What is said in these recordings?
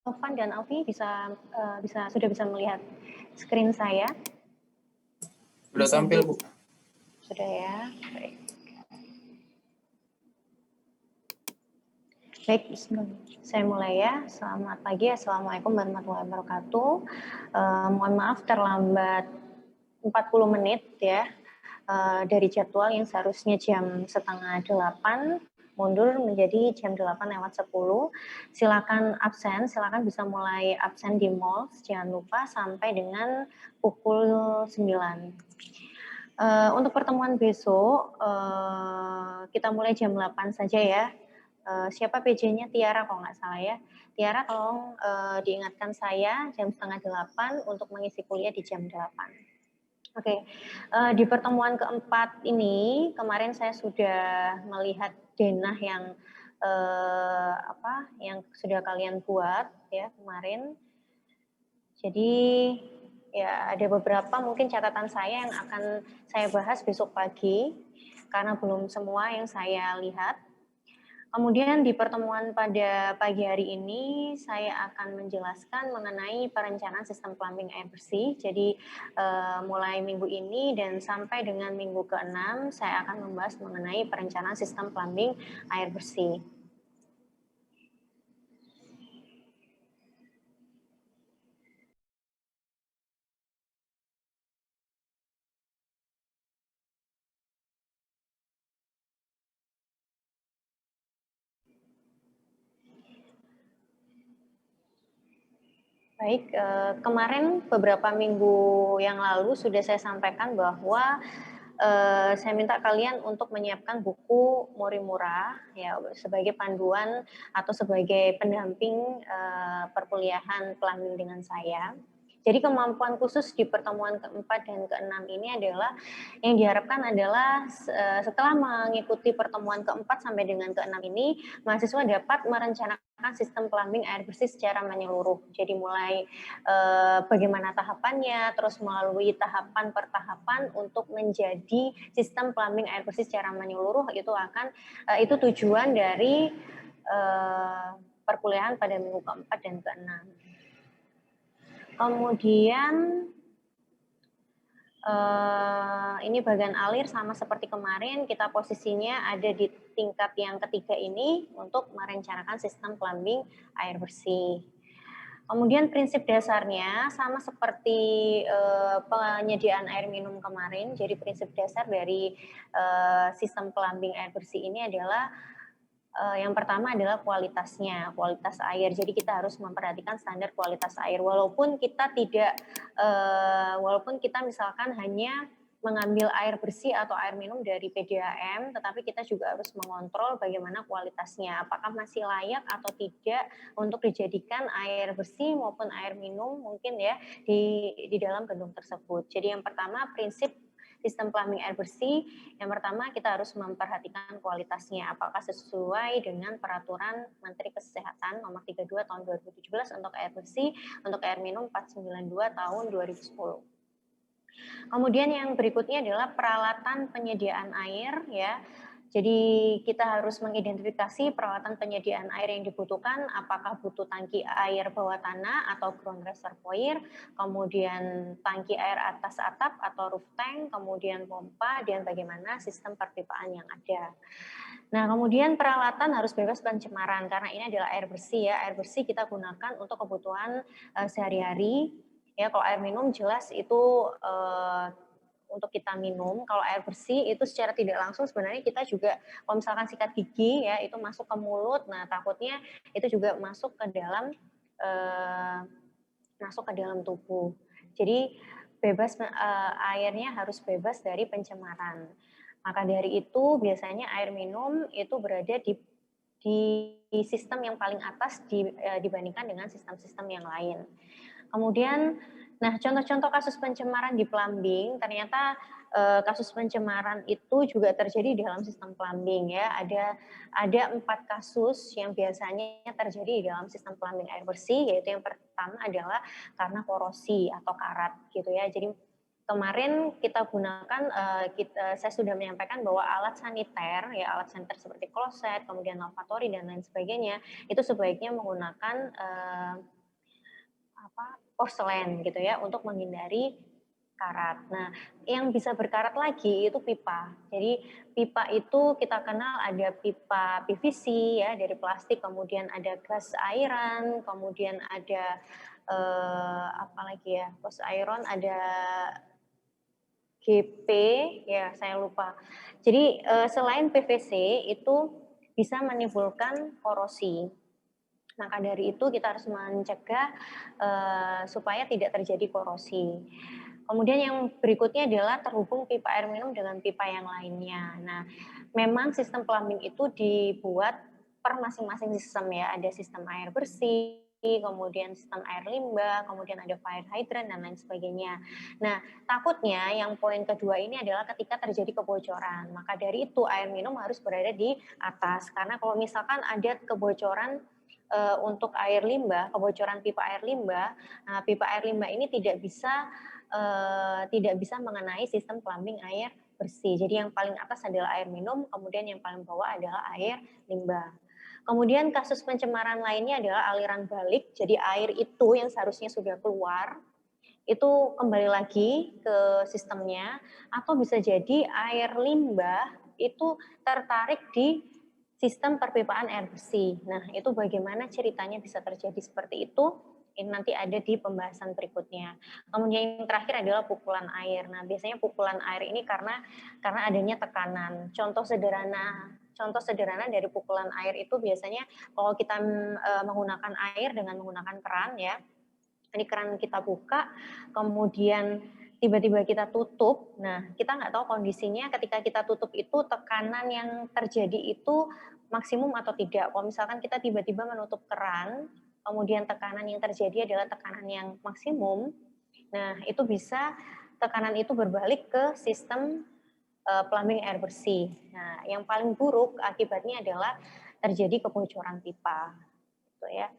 Tovan dan Alfi sudah bisa melihat screen saya? Sudah tampil, Bu. Sudah ya, baik. Baik, saya mulai ya. Selamat pagi, Assalamualaikum warahmatullahi wabarakatuh. Mohon maaf terlambat 40 menit ya, dari jadwal yang seharusnya jam 7:30, mundur menjadi jam 8:10. Silakan absen, silakan bisa mulai absen di mall, jangan lupa sampai dengan pukul 9. Untuk pertemuan besok, kita mulai jam 8 saja ya. Siapa PJ-nya? Tiara kalau nggak salah ya. Tiara tolong diingatkan saya jam 7:30 untuk mengisi kuliah di jam 8. Oke, di pertemuan keempat ini kemarin saya sudah melihat denah yang sudah kalian buat ya kemarin. Jadi ya ada beberapa mungkin catatan saya yang akan saya bahas besok pagi karena belum semua yang saya lihat. Kemudian di pertemuan pada pagi hari ini saya akan menjelaskan mengenai perencanaan sistem plumbing air bersih. Jadi mulai minggu ini dan sampai dengan minggu ke-6 saya akan membahas mengenai perencanaan sistem plumbing air bersih. Baik, kemarin beberapa minggu yang lalu sudah saya sampaikan bahwa saya minta kalian untuk menyiapkan buku Morimura ya sebagai panduan atau sebagai pendamping perkuliahan plumbing dengan saya. Jadi kemampuan khusus di pertemuan keempat dan keenam ini adalah yang diharapkan adalah setelah mengikuti pertemuan keempat sampai dengan keenam ini, mahasiswa dapat merencanakan sistem plumbing air bersih secara menyeluruh. Jadi mulai bagaimana tahapannya, terus melalui tahapan per tahapan untuk menjadi sistem plumbing air bersih secara menyeluruh itu tujuan dari perkuliahan pada minggu keempat dan keenam. Kemudian ini bagian alir sama seperti kemarin, kita posisinya ada di tingkat yang ketiga ini untuk merencanakan sistem plumbing air bersih. Kemudian prinsip dasarnya sama seperti penyediaan air minum kemarin. Jadi prinsip dasar dari sistem plumbing air bersih ini adalah yang pertama adalah kualitas air. Jadi kita harus memperhatikan standar kualitas air. Walaupun kita misalkan hanya mengambil air bersih atau air minum dari PDAM, tetapi kita juga harus mengontrol bagaimana kualitasnya, apakah masih layak atau tidak untuk dijadikan air bersih maupun air minum mungkin ya di dalam gedung tersebut. Jadi yang pertama prinsip sistem plumbing air bersih, yang pertama kita harus memperhatikan kualitasnya, apakah sesuai dengan peraturan Menteri Kesehatan nomor 32 tahun 2017 untuk air bersih, untuk air minum 492 tahun 2010. Kemudian yang berikutnya adalah peralatan penyediaan air ya. Jadi kita harus mengidentifikasi peralatan penyediaan air yang dibutuhkan, apakah butuh tangki air bawah tanah atau ground reservoir, kemudian tangki air atas atap atau roof tank, kemudian pompa, dan bagaimana sistem perpipaan yang ada. Nah, kemudian peralatan harus bebas pencemaran, karena ini adalah air bersih ya. Air bersih kita gunakan untuk kebutuhan sehari-hari. Ya, kalau air minum jelas itu untuk kita minum. Kalau air bersih itu secara tidak langsung sebenarnya kita juga kalau misalkan sikat gigi ya itu masuk ke mulut. Nah, takutnya itu juga masuk ke dalam tubuh. Jadi airnya harus bebas dari pencemaran. Maka dari itu biasanya air minum itu berada di sistem yang paling atas dibandingkan dengan sistem-sistem yang lain. Kemudian, nah contoh-contoh kasus pencemaran di plumbing, ternyata kasus pencemaran itu juga terjadi di dalam sistem plumbing ya. Ada 4 kasus yang biasanya terjadi di dalam sistem plumbing air bersih, yaitu yang pertama adalah karena korosi atau karat gitu ya. Jadi kemarin kita gunakan, saya sudah menyampaikan bahwa alat saniter seperti kloset, kemudian lavatory dan lain sebagainya, itu sebaiknya menggunakan porselen gitu ya untuk menghindari karat. Nah, yang bisa berkarat lagi itu pipa. Jadi pipa itu kita kenal ada pipa PVC ya dari plastik, kemudian ada gas airan, kemudian ada apa lagi ya? Gas iron, ada GP ya saya lupa. Jadi selain PVC itu bisa menimbulkan korosi. Maka dari itu kita harus mencegah supaya tidak terjadi korosi. Kemudian yang berikutnya adalah terhubung pipa air minum dengan pipa yang lainnya. Nah, memang sistem plumbing itu dibuat per masing-masing sistem ya. Ada sistem air bersih, kemudian sistem air limbah, kemudian ada fire hydrant dan lain sebagainya. Nah, takutnya yang poin kedua ini adalah ketika terjadi kebocoran. Maka dari itu air minum harus berada di atas. Karena kalau misalkan ada kebocoran untuk air limbah, kebocoran pipa air limbah, nah, pipa air limbah ini tidak bisa mengenai sistem plumbing air bersih. Jadi yang paling atas adalah air minum, kemudian yang paling bawah adalah air limbah. Kemudian kasus pencemaran lainnya adalah aliran balik. Jadi air itu yang seharusnya sudah keluar itu kembali lagi ke sistemnya, atau bisa jadi air limbah itu tertarik di sistem perpipaan air bersih. Nah, itu bagaimana ceritanya bisa terjadi seperti itu? Ini nanti ada di pembahasan berikutnya. Kemudian yang terakhir adalah pukulan air. Nah, biasanya pukulan air ini karena adanya tekanan. Contoh sederhana dari pukulan air itu biasanya kalau kita menggunakan air dengan menggunakan keran ya. Ini keran kita buka, kemudian tiba-tiba kita tutup. Nah, kita nggak tahu kondisinya ketika kita tutup itu tekanan yang terjadi itu maksimum atau tidak. Kalau misalkan kita tiba-tiba menutup keran, kemudian tekanan yang terjadi adalah tekanan yang maksimum, nah itu bisa tekanan itu berbalik ke sistem plumbing air bersih. Nah, yang paling buruk akibatnya adalah terjadi kebocoran pipa, gitu ya.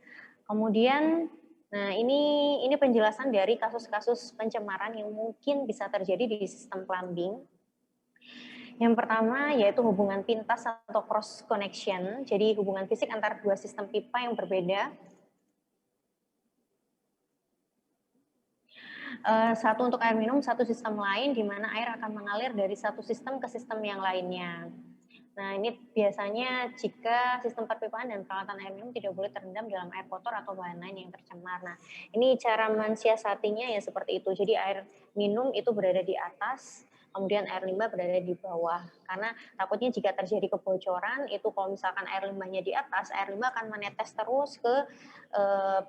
Kemudian, nah ini penjelasan dari kasus-kasus pencemaran yang mungkin bisa terjadi di sistem plumbing. Yang pertama yaitu hubungan pintas atau cross connection, jadi hubungan fisik antara dua sistem pipa yang berbeda. Satu untuk air minum, satu sistem lain di mana air akan mengalir dari satu sistem ke sistem yang lainnya. Nah, ini biasanya jika sistem perpipaan dan peralatan air minum tidak boleh terendam dalam air kotor atau bahan lain yang tercemar. Nah, ini cara mensiasatinya ya seperti itu. Jadi air minum itu berada di atas, kemudian air limbah berada di bawah. Karena takutnya jika terjadi kebocoran, itu kalau misalkan air limbahnya di atas, air limbah akan menetes terus ke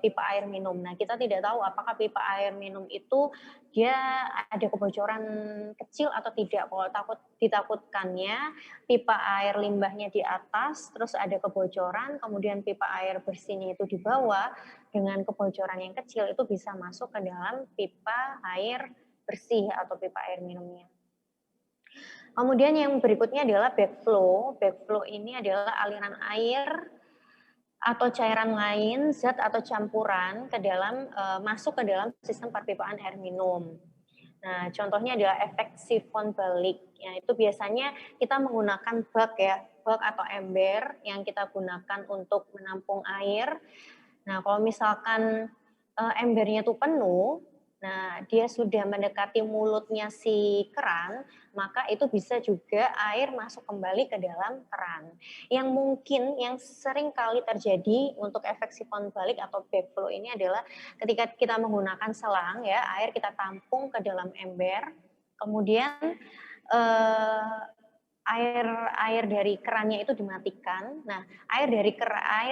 pipa air minum. Nah, kita tidak tahu apakah pipa air minum itu dia ada kebocoran kecil atau tidak. Kalau ditakutkannya pipa air limbahnya di atas, terus ada kebocoran, kemudian pipa air bersihnya itu di bawah, dengan kebocoran yang kecil itu bisa masuk ke dalam pipa air bersih atau pipa air minumnya. Kemudian yang berikutnya adalah backflow. Backflow ini adalah aliran air atau cairan lain, zat atau campuran ke dalam masuk ke dalam sistem perpipaan air minum. Nah, contohnya adalah efek sifon balik. Ya, itu biasanya kita menggunakan bak ya, bak atau ember yang kita gunakan untuk menampung air. Nah, kalau misalkan embernya itu penuh, nah dia sudah mendekati mulutnya si keran, maka itu bisa juga air masuk kembali ke dalam keran. Yang mungkin yang sering kali terjadi untuk efek sifon balik atau backflow ini adalah ketika kita menggunakan selang ya, air kita tampung ke dalam ember, kemudian air dari kerannya itu dimatikan. Nah, air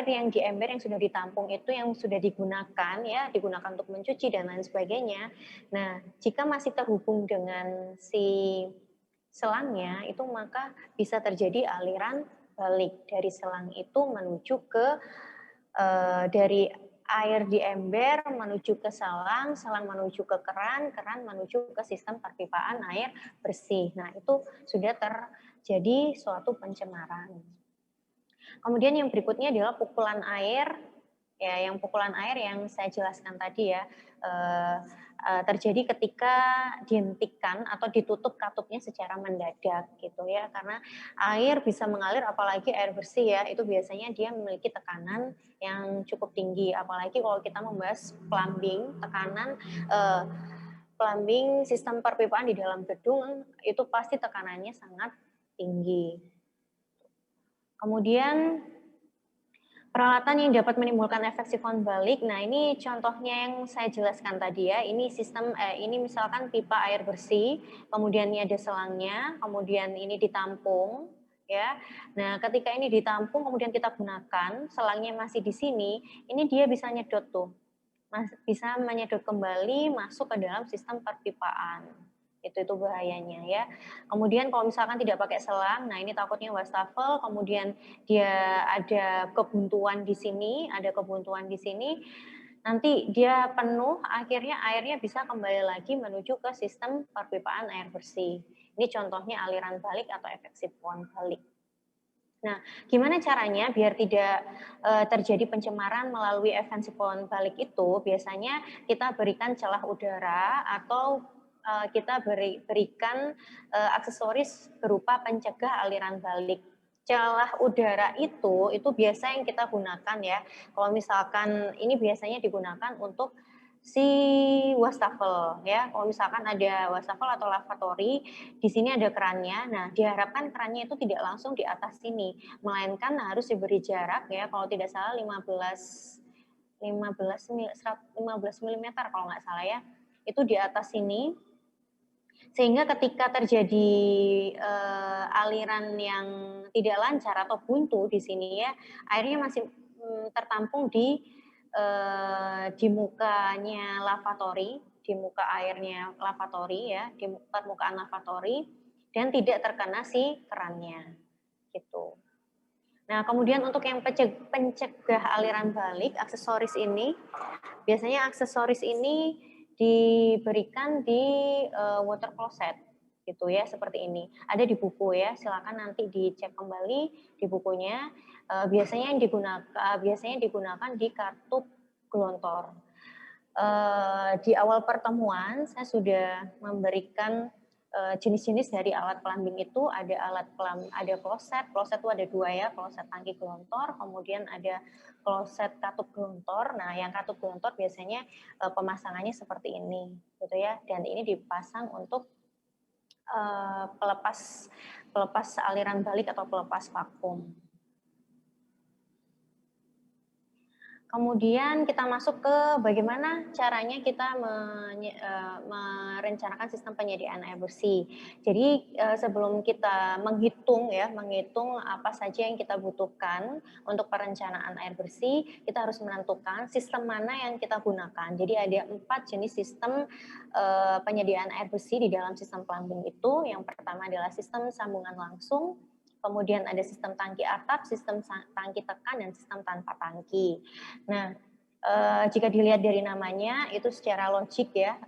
yang di ember yang sudah ditampung itu yang sudah digunakan ya, digunakan untuk mencuci dan lain sebagainya. Nah, jika masih terhubung dengan si selangnya itu maka bisa terjadi aliran balik dari selang itu menuju ke dari air di ember menuju ke selang, selang menuju ke keran, keran menuju ke sistem perpipaan air bersih. Nah, itu sudah terjadi suatu pencemaran. Kemudian yang berikutnya adalah pukulan air. Ya, yang pukulan air yang saya jelaskan tadi ya. terjadi ketika dihentikan atau ditutup katupnya secara mendadak gitu ya, karena air bisa mengalir, apalagi air bersih ya, itu biasanya dia memiliki tekanan yang cukup tinggi, apalagi kalau kita membahas plumbing, tekanan plumbing sistem perpipaan di dalam gedung itu pasti tekanannya sangat tinggi. Kemudian peralatan yang dapat menimbulkan efek sifon balik. Nah, ini contohnya yang saya jelaskan tadi ya. Ini sistem ini misalkan pipa air bersih, kemudian ini ada selangnya, kemudian ini ditampung ya. Nah, ketika ini ditampung kemudian kita gunakan, selangnya masih di sini, ini dia bisa nyedot tuh. Bisa menyedot kembali masuk ke dalam sistem perpipaan. Itu bahayanya ya. Kemudian kalau misalkan tidak pakai selang, nah ini takutnya wastafel, kemudian dia ada kebuntuan di sini, nanti dia penuh, akhirnya airnya bisa kembali lagi menuju ke sistem perpipaan air bersih. Ini contohnya aliran balik atau efek sifon balik. Nah, gimana caranya biar tidak terjadi pencemaran melalui efek sifon balik itu? Biasanya kita berikan celah udara atau kita berikan aksesoris berupa pencegah aliran balik. Celah udara itu biasa yang kita gunakan ya. Kalau misalkan ini biasanya digunakan untuk si wastafel ya. Kalau misalkan ada wastafel atau lavatory, di sini ada kerannya. Nah, diharapkan kerannya itu tidak langsung di atas sini, melainkan harus diberi jarak ya. Kalau tidak salah 15 mm kalau nggak salah ya. Itu di atas sini. Sehingga ketika terjadi aliran yang tidak lancar atau buntu di sini ya, airnya masih tertampung di mukanya lavatory, di muka airnya lavatory ya, di permukaan lavatory, dan tidak terkena si kerannya, gitu. Nah, kemudian untuk yang pencegah aliran balik, aksesoris ini, biasanya aksesoris ini diberikan di water closet, gitu ya, seperti ini. Ada di buku ya, silakan nanti dicek kembali di bukunya. Biasanya digunakan di katup gelontor. Di awal pertemuan saya sudah memberikan jenis-jenis dari alat plumbing itu. Ada ada kloset itu ada 2 ya, kloset tangki gelontor, kemudian ada kloset katup gelontor. Nah, yang katup gelontor biasanya pemasangannya seperti ini, gitu ya. Dan ini dipasang untuk pelepas aliran balik atau pelepas vakum. Kemudian kita masuk ke bagaimana caranya kita merencanakan sistem penyediaan air bersih. Jadi sebelum kita menghitung apa saja yang kita butuhkan untuk perencanaan air bersih, kita harus menentukan sistem mana yang kita gunakan. Jadi ada 4 jenis sistem penyediaan air bersih di dalam sistem plumbing itu. Yang pertama adalah sistem sambungan langsung, kemudian ada sistem tangki atap, sistem tangki tekan, dan sistem tanpa tangki. Nah, jika dilihat dari namanya, itu secara logik ya,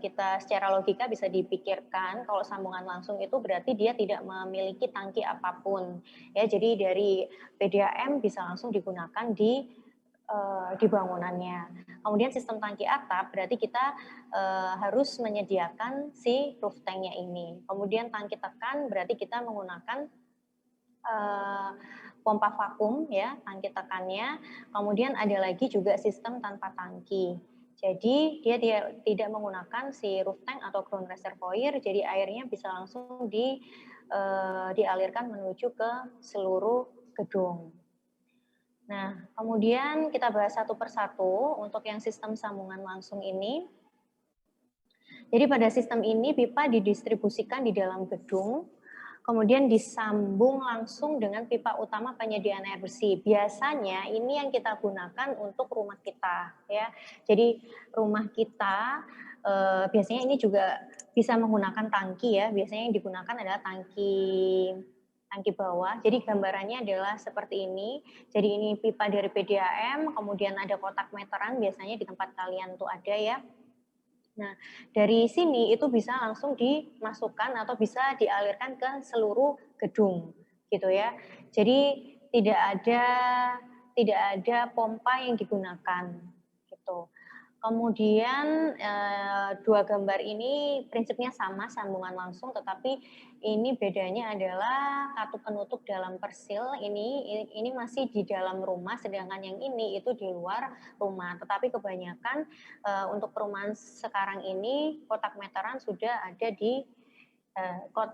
kita secara logika bisa dipikirkan kalau sambungan langsung itu berarti dia tidak memiliki tangki apapun. Ya, jadi dari PDAM bisa langsung digunakan di bangunannya. Kemudian sistem tangki atap berarti kita harus menyediakan si roof tank-nya ini. Kemudian tangki tekan berarti kita menggunakan pompa vakum ya, tangki tekannya. Kemudian ada lagi juga sistem tanpa tangki. Jadi dia tidak menggunakan si roof tank atau ground reservoir, jadi airnya bisa langsung dialirkan menuju ke seluruh gedung. Nah, kemudian kita bahas satu persatu untuk yang sistem sambungan langsung ini. Jadi pada sistem ini pipa didistribusikan di dalam gedung, kemudian disambung langsung dengan pipa utama penyediaan air bersih. Biasanya ini yang kita gunakan untuk rumah kita ya. Jadi rumah kita biasanya ini juga bisa menggunakan tangki ya. Biasanya yang digunakan adalah tangki bawah. Jadi gambarannya adalah seperti ini. Jadi ini pipa dari PDAM, kemudian ada kotak meteran biasanya di tempat kalian tuh ada ya. Nah, dari sini itu bisa langsung dimasukkan atau bisa dialirkan ke seluruh gedung, gitu ya. Jadi tidak ada pompa yang digunakan, gitu. Kemudian dua gambar ini prinsipnya sama, sambungan langsung, tetapi ini bedanya adalah katu penutup dalam persil ini masih di dalam rumah, sedangkan yang ini itu di luar rumah. Tetapi kebanyakan untuk perumahan sekarang ini kotak meteran sudah ada di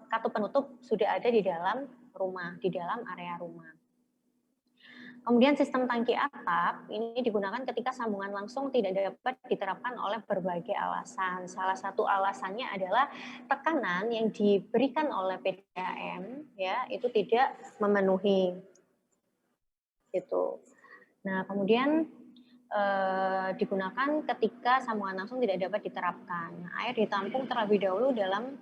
katu penutup sudah ada di dalam rumah, di dalam area rumah. Kemudian sistem tangki atap ini digunakan ketika sambungan langsung tidak dapat diterapkan oleh berbagai alasan. Salah satu alasannya adalah tekanan yang diberikan oleh PDAM ya itu tidak memenuhi. Gitu. Nah, kemudian digunakan ketika sambungan langsung tidak dapat diterapkan. Nah, air ditampung terlebih dahulu dalam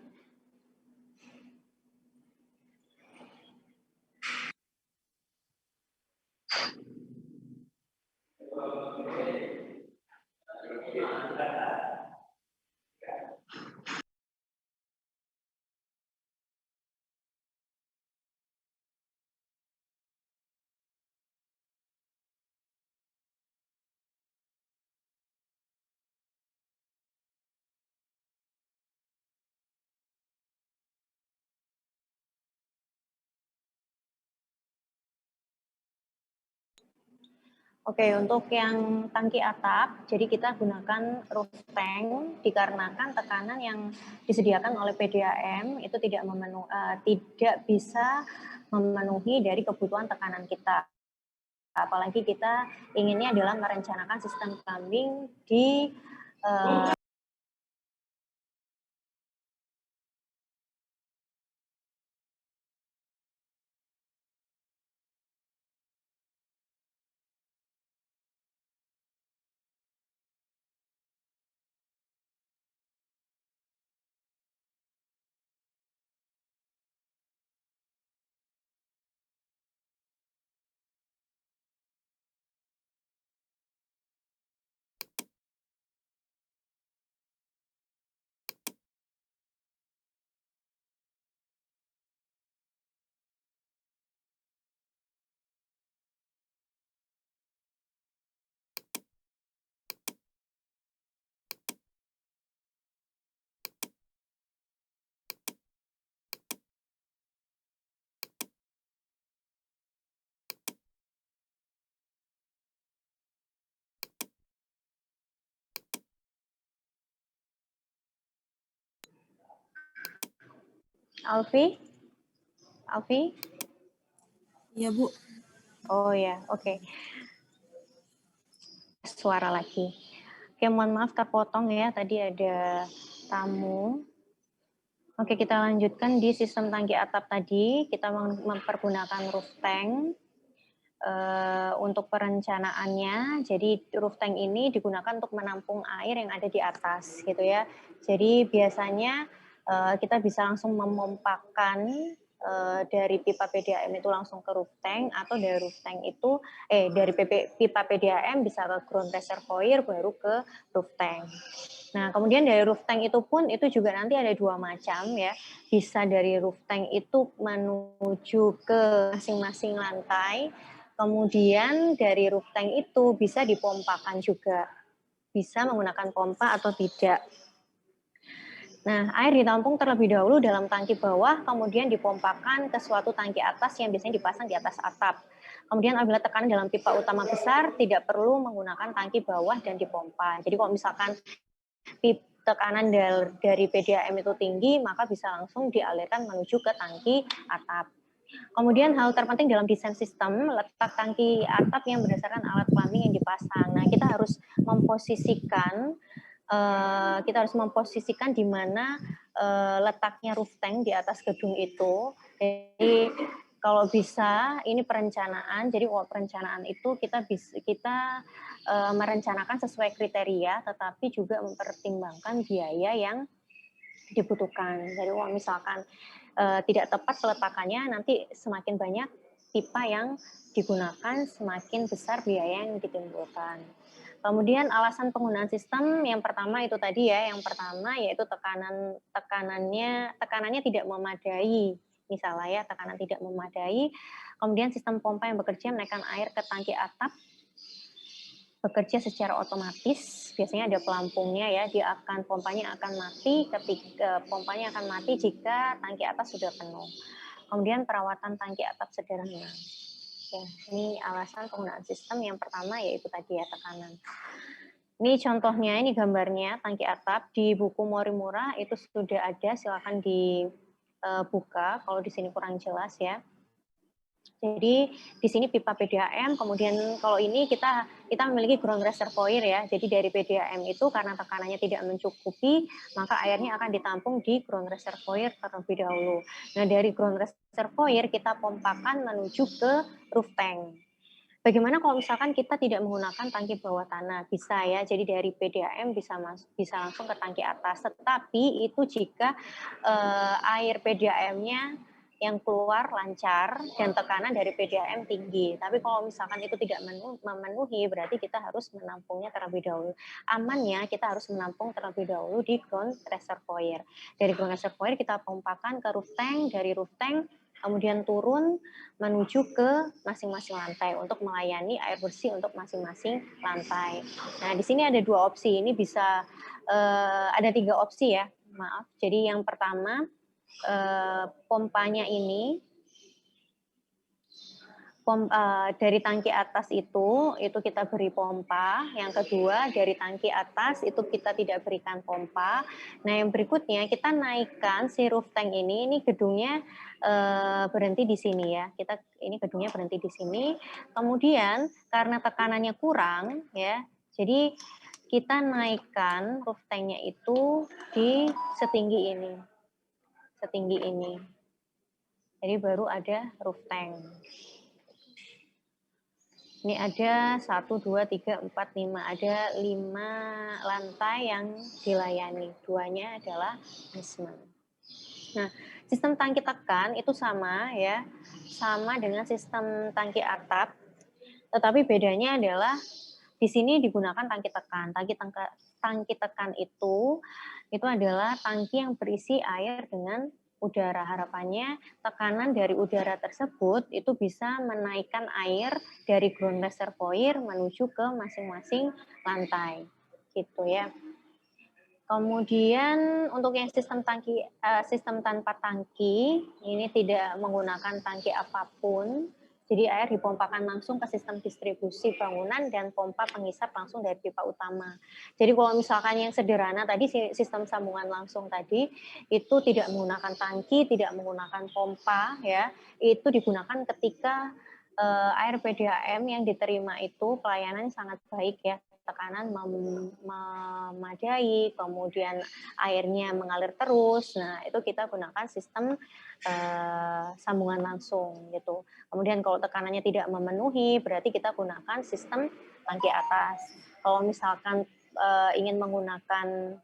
Oke, untuk yang tangki atap, jadi kita gunakan roof tank dikarenakan tekanan yang disediakan oleh PDAM itu tidak bisa memenuhi dari kebutuhan tekanan kita. Apalagi kita inginnya adalah merencanakan sistem plumbing di Alfi? Iya, Bu. Oh ya, oke. Suara lagi. Oke, mohon maaf terpotong ya, tadi ada tamu. Oke, kita lanjutkan di sistem tangki atap tadi. Kita mempergunakan roof tank untuk perencanaannya. Jadi roof tank ini digunakan untuk menampung air yang ada di atas, gitu ya. Jadi biasanya kita bisa langsung memompakan dari pipa PDAM itu langsung ke roof tank, atau dari roof tank itu dari pipa PDAM bisa ke ground reservoir baru ke roof tank. Nah, kemudian dari roof tank itu pun itu juga nanti ada dua macam ya. Bisa dari roof tank itu menuju ke masing-masing lantai. Kemudian dari roof tank itu bisa dipompakan juga. Bisa menggunakan pompa atau tidak. Nah, air ditampung terlebih dahulu dalam tangki bawah, kemudian dipompakan ke suatu tangki atas yang biasanya dipasang di atas atap. Kemudian apabila tekanan dalam pipa utama besar, tidak perlu menggunakan tangki bawah dan dipompa. Jadi kalau misalkan tekanan dari PDAM itu tinggi, maka bisa langsung dialirkan menuju ke tangki atap. Kemudian hal terpenting dalam desain sistem, letak tangki atap yang berdasarkan alat plumbing yang dipasang. Nah, kita harus memposisikan di mana letaknya roof tank di atas gedung itu. Jadi kalau bisa ini perencanaan. Jadi perencanaan itu kita merencanakan sesuai kriteria, tetapi juga mempertimbangkan biaya yang dibutuhkan. Jadi kalau misalkan tidak tepat peletakannya, nanti semakin banyak pipa yang digunakan, semakin besar biaya yang ditimbulkan. Kemudian alasan penggunaan sistem yang pertama itu tadi ya, yang pertama yaitu tekanannya tidak memadai, misalnya ya tekanan tidak memadai. Kemudian sistem pompa yang bekerja menaikkan air ke tangki atap bekerja secara otomatis biasanya ada pelampungnya ya, dia akan pompanya akan mati jika tangki atas sudah penuh. Kemudian perawatan tangki atap sederhana. Ya, ini alasan penggunaan sistem yang pertama yaitu tadi ya tekanan. Ini contohnya, ini gambarnya tangki atap di buku Morimura itu sudah ada, silakan dibuka kalau di sini kurang jelas ya. Jadi di sini pipa PDAM, kemudian kalau ini kita memiliki ground reservoir ya. Jadi dari PDAM itu karena tekanannya tidak mencukupi, maka airnya akan ditampung di ground reservoir terlebih dahulu. Nah, dari ground reservoir kita pompakan menuju ke roof tank. Bagaimana kalau misalkan kita tidak menggunakan tangki bawah tanah? Bisa ya, jadi dari PDAM bisa langsung ke tangki atas. Tetapi itu jika air PDAM-nya yang keluar lancar dan tekanan dari PDAM tinggi. Tapi kalau misalkan itu tidak memenuhi, berarti kita harus menampungnya terlebih dahulu. Amannya kita harus menampung terlebih dahulu di ground reservoir. Dari ground reservoir kita pompakan ke roof tank, dari roof tank kemudian turun menuju ke masing-masing lantai untuk melayani air bersih untuk masing-masing lantai. Nah, di sini ada 2 opsi. Ini bisa ada 3 opsi ya, maaf. Jadi yang pertama, pompanya ini dari tangki atas itu kita beri pompa. Yang kedua, dari tangki atas itu kita tidak berikan pompa. Nah, yang berikutnya kita naikkan si roof tank ini gedungnya berhenti di sini ya. Ini gedungnya berhenti di sini. Kemudian karena tekanannya kurang ya, jadi kita naikkan roof tanknya itu di setinggi ini. Jadi baru ada roof tank. Ini ada 1, 2, 3, 4, 5. Ada 5 lantai yang dilayani. 2-nya adalah basement. Nah, sistem tangki tekan itu sama ya, sama dengan sistem tangki atap. Tetapi bedanya adalah di sini digunakan tangki tekan. Tangki tekan itu adalah tangki yang berisi air dengan udara. Harapannya tekanan dari udara tersebut itu bisa menaikkan air dari ground reservoir menuju ke masing-masing lantai. Gitu ya. Kemudian untuk yang sistem tanpa tangki, ini tidak menggunakan tangki apapun. Jadi air dipompakan langsung ke sistem distribusi bangunan dan pompa pengisap langsung dari pipa utama. Jadi kalau misalkan yang sederhana tadi sistem sambungan langsung tadi itu tidak menggunakan tangki, tidak menggunakan pompa ya. Itu digunakan ketika air PDAM yang diterima itu pelayanan sangat baik ya. Tekanan memadai, kemudian airnya mengalir terus. Nah, itu kita gunakan sistem sambungan langsung gitu. Kemudian kalau tekanannya tidak memenuhi, berarti kita gunakan sistem tangki atas. Kalau misalkan ingin menggunakan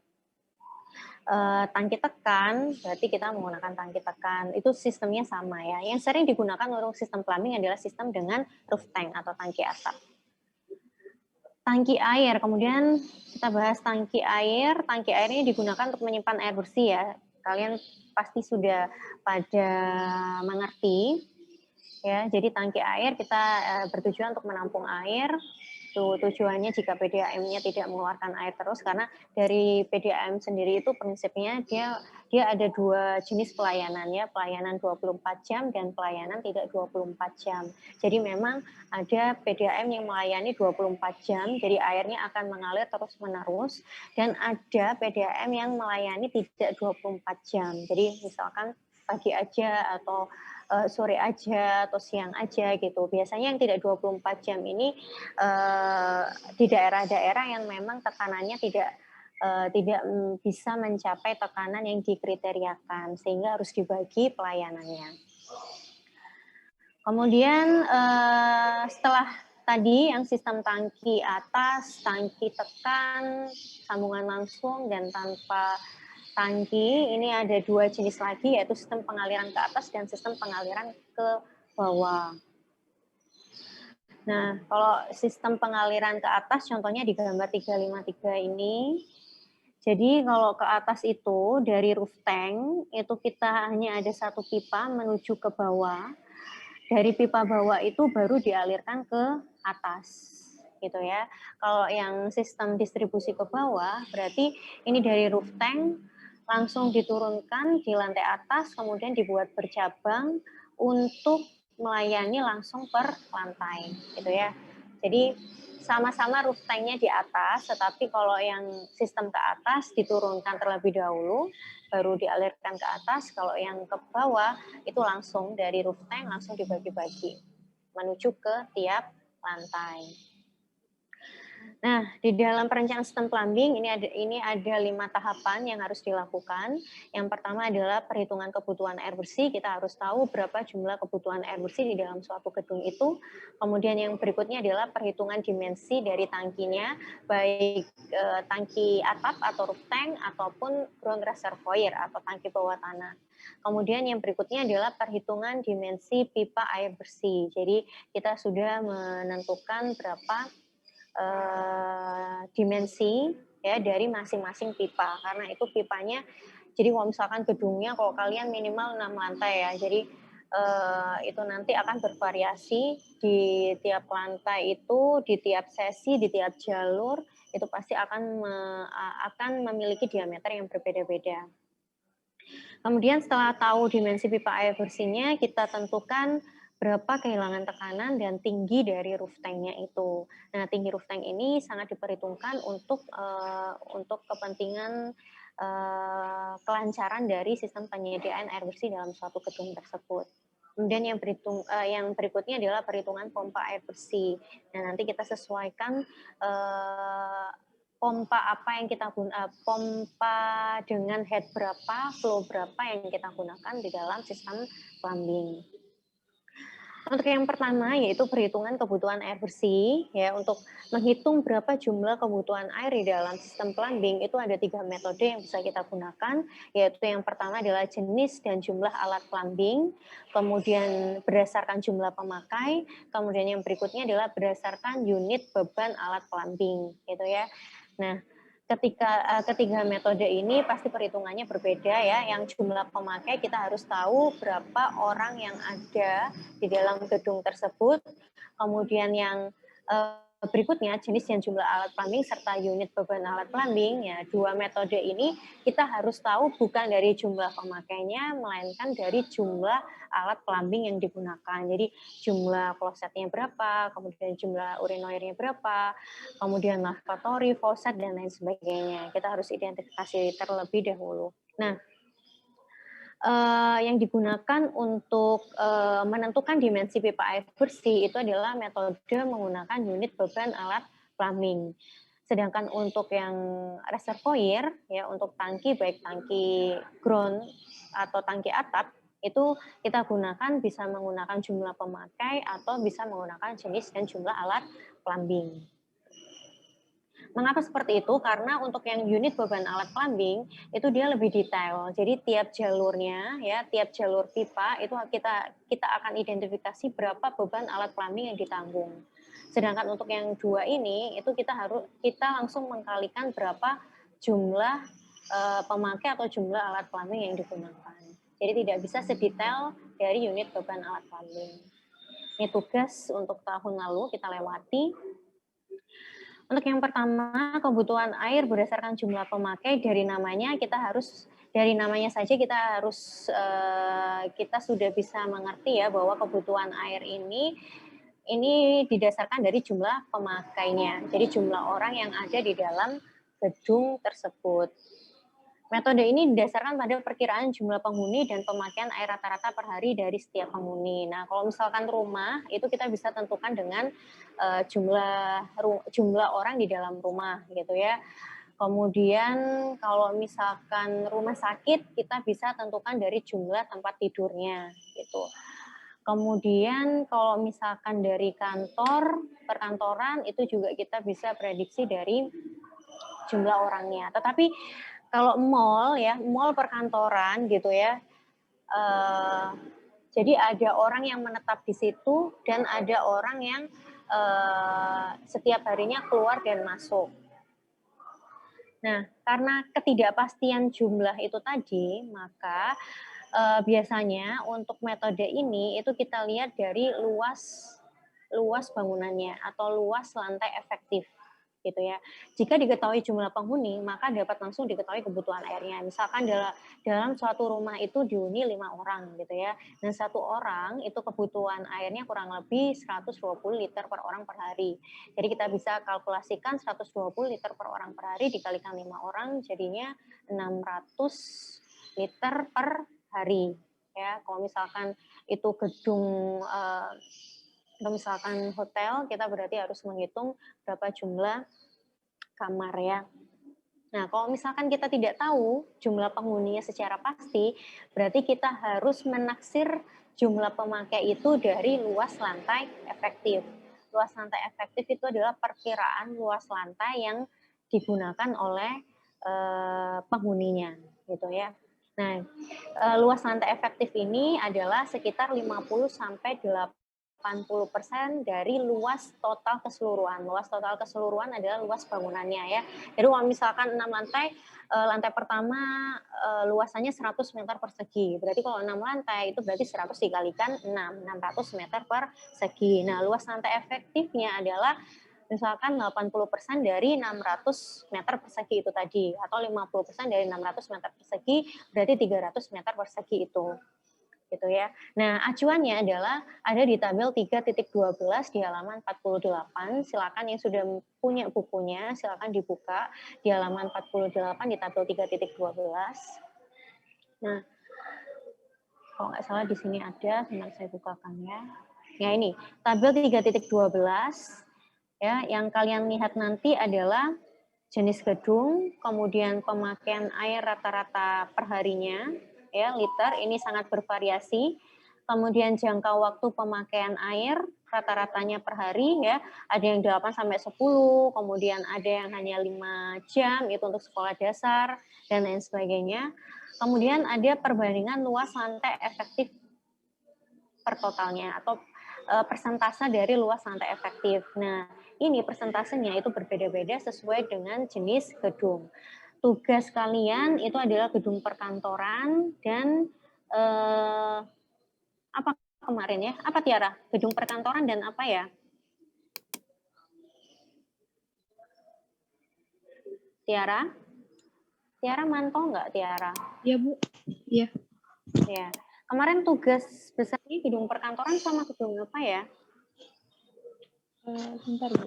tangki tekan, berarti kita menggunakan tangki tekan. Itu sistemnya sama ya. Yang sering digunakan untuk sistem plumbing adalah sistem dengan roof tank atau tangki atap. Tangki air, kemudian kita bahas tangki air. Tangki air ini digunakan untuk menyimpan air bersih ya. Kalian pasti sudah pada mengerti. Ya, jadi tangki air kita bertujuan untuk menampung air. Tujuannya jika PDAM-nya tidak mengeluarkan air terus, karena dari PDAM sendiri itu prinsipnya dia ada 2 jenis pelayanan ya, pelayanan 24 jam dan pelayanan tidak 24 jam. Jadi memang ada PDAM yang melayani 24 jam, jadi airnya akan mengalir terus-menerus, dan ada PDAM yang melayani tidak 24 jam. Jadi misalkan pagi aja atau sore aja atau siang aja gitu. Biasanya yang tidak 24 jam ini di daerah-daerah yang memang tekanannya tidak bisa mencapai tekanan yang dikriteriakan, sehingga harus dibagi pelayanannya. Kemudian setelah tadi yang sistem tangki atas, tangki tekan, sambungan langsung dan tanpa tangki, ini ada 2 jenis lagi, yaitu sistem pengaliran ke atas dan sistem pengaliran ke bawah. Nah, kalau sistem pengaliran ke atas, contohnya di gambar 353 ini. Jadi kalau ke atas itu, dari roof tank, itu kita hanya ada 1 pipa menuju ke bawah. Dari pipa bawah itu baru dialirkan ke atas. gitu ya. Kalau yang sistem distribusi ke bawah, berarti ini dari roof tank langsung diturunkan di lantai atas, kemudian dibuat bercabang untuk melayani langsung per lantai, gitu ya. Jadi sama-sama roof tank-nya di atas, tetapi kalau yang sistem ke atas diturunkan terlebih dahulu, baru dialirkan ke atas. Kalau yang ke bawah itu langsung dari roof tank langsung dibagi-bagi menuju ke tiap lantai. Nah, di dalam perencanaan sistem plumbing ini ada 5 tahapan yang harus dilakukan. Yang pertama adalah perhitungan kebutuhan air bersih. Kita harus tahu berapa jumlah kebutuhan air bersih di dalam suatu gedung itu. Kemudian yang berikutnya adalah perhitungan dimensi dari tangkinya, baik tangki atap atau roof tank ataupun ground reservoir atau tangki bawah tanah. Kemudian yang berikutnya adalah perhitungan dimensi pipa air bersih. Jadi kita sudah menentukan berapa dimensi ya dari masing-masing pipa, karena itu pipanya, jadi kalau misalkan gedungnya kalau kalian minimal 6 lantai ya, jadi itu nanti akan bervariasi di tiap lantai itu, di tiap sesi, di tiap jalur itu pasti akan memiliki diameter yang berbeda-beda. Kemudian setelah tahu dimensi pipa air bersihnya, kita tentukan berapa kehilangan tekanan dan tinggi dari roof tank-nya itu. Nah, tinggi roof tank ini sangat diperhitungkan untuk kepentingan kelancaran dari sistem penyediaan air bersih dalam suatu gedung tersebut. Kemudian yang berikutnya adalah perhitungan pompa air bersih. Nah, nanti kita sesuaikan pompa apa yang kita pompa dengan head berapa, flow berapa yang kita gunakan di dalam sistem plumbing. Untuk yang pertama yaitu perhitungan kebutuhan air bersih ya, untuk menghitung berapa jumlah kebutuhan air di dalam sistem plumbing itu ada 3 metode yang bisa kita gunakan, yaitu yang pertama adalah jenis dan jumlah alat plumbing, kemudian berdasarkan jumlah pemakai, kemudian yang berikutnya adalah berdasarkan unit beban alat plumbing gitu ya. Nah, ketiga metode ini pasti perhitungannya berbeda ya. Yang jumlah pemakai kita harus tahu berapa orang yang ada di dalam gedung tersebut. Kemudian yang berikutnya jenis dan jumlah alat plumbing serta unit beban alat plumbing. Ya, 2 metode ini kita harus tahu bukan dari jumlah pemakainya, melainkan dari jumlah alat plumbing yang digunakan. Jadi jumlah klosetnya berapa, kemudian jumlah urinoirnya berapa, kemudian lavatory, faucet, dan lain sebagainya. Kita harus identifikasi terlebih dahulu. Nah, yang digunakan untuk menentukan dimensi pipa air bersih itu adalah metode menggunakan unit beban alat plumbing. Sedangkan untuk yang reservoir ya, untuk tangki baik tangki ground atau tangki atap itu kita gunakan bisa menggunakan jumlah pemakai atau bisa menggunakan jenis dan jumlah alat plumbing. Mengapa seperti itu? Karena untuk yang unit beban alat plumbing itu dia lebih detail. Jadi tiap jalurnya ya, tiap jalur pipa itu kita akan identifikasi berapa beban alat plumbing yang ditanggung. Sedangkan untuk yang 2 ini itu kita langsung mengkalikan berapa jumlah pemakai atau jumlah alat plumbing yang digunakan. Jadi tidak bisa sedetail dari unit beban alat plumbing. Ini tugas untuk tahun lalu kita lewati. Untuk yang pertama, kebutuhan air berdasarkan jumlah pemakai, dari namanya saja kita sudah bisa mengerti ya bahwa kebutuhan air ini didasarkan dari jumlah pemakainya. Jadi jumlah orang yang ada di dalam gedung tersebut. Metode ini didasarkan pada perkiraan jumlah penghuni dan pemakaian air rata-rata per hari dari setiap penghuni. Nah, kalau misalkan rumah, itu kita bisa tentukan dengan jumlah orang di dalam rumah, gitu ya. Kemudian kalau misalkan rumah sakit, kita bisa tentukan dari jumlah tempat tidurnya, gitu. Kemudian kalau misalkan dari perkantoran, itu juga kita bisa prediksi dari jumlah orangnya. Tetapi kalau mall perkantoran gitu ya, jadi ada orang yang menetap di situ dan ada orang yang setiap harinya keluar dan masuk. Nah, karena ketidakpastian jumlah itu tadi, maka biasanya untuk metode ini itu kita lihat dari luas luas bangunannya atau luas lantai efektif gitu ya. Jika diketahui jumlah penghuni, maka dapat langsung diketahui kebutuhan airnya. Misalkan dalam suatu rumah itu dihuni 5 orang gitu ya. Dan satu orang itu kebutuhan airnya kurang lebih 120 liter per orang per hari. Jadi kita bisa kalkulasikan 120 liter per orang per hari dikalikan 5 orang jadinya 600 liter per hari. Ya, kalau misalkan itu gedung atau misalkan hotel, kita berarti harus menghitung berapa jumlah kamar ya. Nah, kalau misalkan kita tidak tahu jumlah penghuninya secara pasti, berarti kita harus menaksir jumlah pemakai itu dari luas lantai efektif. Luas lantai efektif itu adalah perkiraan luas lantai yang digunakan oleh penghuninya, gitu ya. Nah, luas lantai efektif ini adalah sekitar 50 sampai 80% dari luas total keseluruhan. Luas total keseluruhan adalah luas bangunannya ya. Jadi kalau misalkan 6 lantai, lantai pertama luasannya 100 meter persegi. Berarti kalau 6 lantai itu berarti 100 dikalikan 6, 600 meter persegi. Nah, luas lantai efektifnya adalah misalkan 80% dari 600 meter persegi itu tadi, atau 50% dari 600 meter persegi, berarti 300 meter persegi itu. Gitu ya. Nah, acuannya adalah ada di tabel 3.12 di halaman 48. Silakan yang sudah punya bukunya, silakan dibuka di halaman 48 di tabel 3.12. Nah, kalau nggak salah di sini ada, sebentar saya bukakan ya. Ya ini, tabel 3.12 ya, yang kalian lihat nanti adalah jenis gedung, kemudian pemakaian air rata-rata perharinya, ya liter, ini sangat bervariasi. Kemudian jangka waktu pemakaian air rata-ratanya per hari ya, ada yang 8 sampai 10, kemudian ada yang hanya 5 jam itu untuk sekolah dasar dan lain sebagainya. Kemudian ada perbandingan luas lantai efektif per totalnya atau persentase dari luas lantai efektif. Nah, ini persentasenya itu berbeda-beda sesuai dengan jenis gedung. Tugas kalian itu adalah gedung perkantoran dan apa kemarin ya? Apa Tiara? Gedung perkantoran dan apa ya? Tiara? Tiara mantau nggak Tiara? Iya, Bu. Iya. Ya. Kemarin tugas besarnya gedung perkantoran sama gedung apa ya? Bentar, Bu.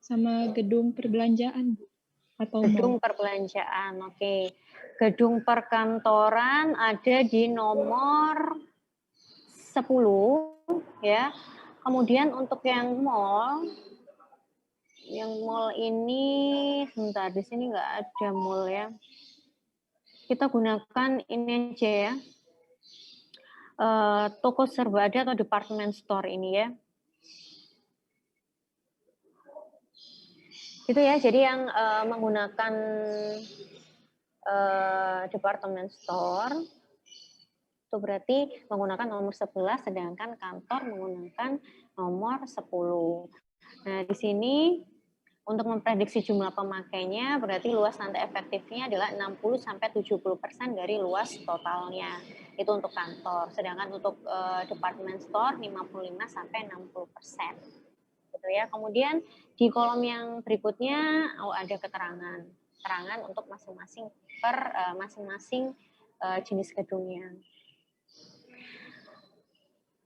Sama gedung perbelanjaan, Bu. Atau Gedung mall. perbelanjaan, oke. Gedung perkantoran ada di nomor 10 ya. Kemudian untuk yang mall ini sebentar, di sini nggak ada mall ya. Kita gunakan ini aja ya. Toko serba ada atau department store ini ya. Gitu ya, jadi yang menggunakan department store itu berarti menggunakan nomor 11, sedangkan kantor menggunakan nomor 10. Nah, di sini untuk memprediksi jumlah pemakainya berarti luas lantai efektifnya adalah 60-70% dari luas totalnya. Itu untuk kantor. Sedangkan untuk department store 55-60%. Gitu ya. Kemudian di kolom yang berikutnya ada keterangan untuk masing-masing jenis gedungnya.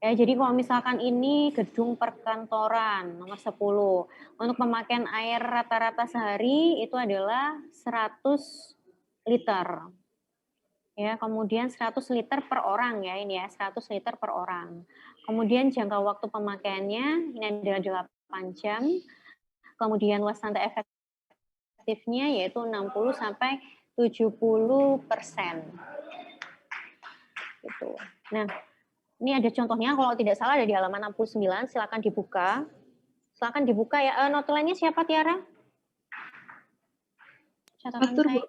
Ya, jadi kalau misalkan ini gedung perkantoran nomor 10, untuk pemakaian air rata-rata sehari itu adalah 100 liter. Ya, kemudian 100 liter per orang ya, ini ya, 100 liter per orang. Kemudian jangka waktu pemakaiannya ini adalah 8 jam. Kemudian luas lantai efektifnya yaitu 60-70%. Gitu. Nah, ini ada contohnya, kalau tidak salah ada di halaman 69, silakan dibuka. Silakan dibuka ya. Notulennya siapa Tiara? Catatan Fatur, saya. Bu.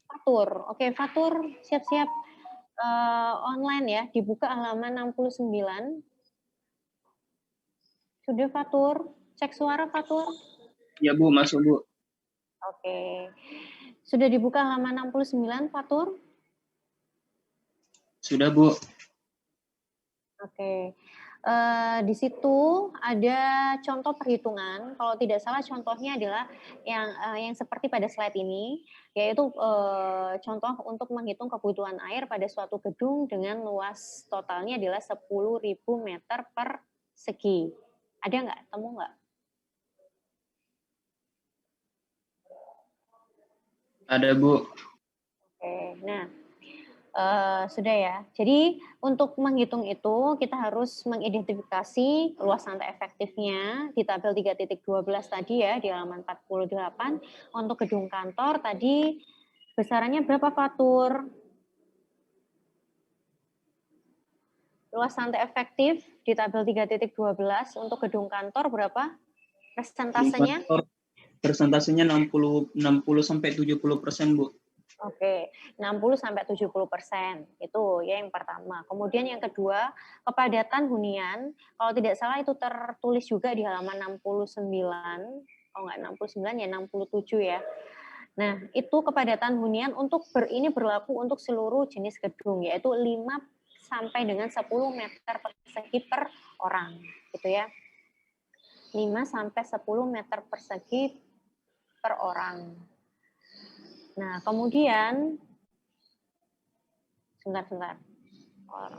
Fatur. Oke, Fatur, siap-siap online ya, dibuka halaman 69. Sudah Fatur? Cek suara Fatur? Ya Bu, masuk Bu. Oke. Sudah dibuka halaman 69 Fatur? Sudah Bu. Oke. Di situ ada contoh perhitungan. Kalau tidak salah contohnya adalah yang seperti pada slide ini, yaitu contoh untuk menghitung kebutuhan air pada suatu gedung dengan luas totalnya adalah 10.000 meter persegi. Ada nggak? Temu nggak? Ada Bu. Oke. Nah, sudah ya. Jadi untuk menghitung itu kita harus mengidentifikasi luas lantai efektifnya di tabel 3.12 tadi ya di halaman 48. Untuk gedung kantor tadi besarannya berapa Fatur? Luas lantai efektif di tabel 3.12 untuk gedung kantor berapa? Persentasenya? Persentasenya 60 sampai 70% Bu. Oke, 60-70%. Itu ya yang pertama. Kemudian yang kedua, kepadatan hunian. Kalau tidak salah itu tertulis juga di halaman 69. Kalau nggak 69 ya 67 ya. Nah, itu kepadatan hunian ini berlaku untuk seluruh jenis gedung, yaitu 5 sampai dengan 10 meter persegi per orang. Gitu ya. 5 sampai 10 meter persegi per orang. Nah, kemudian sebentar.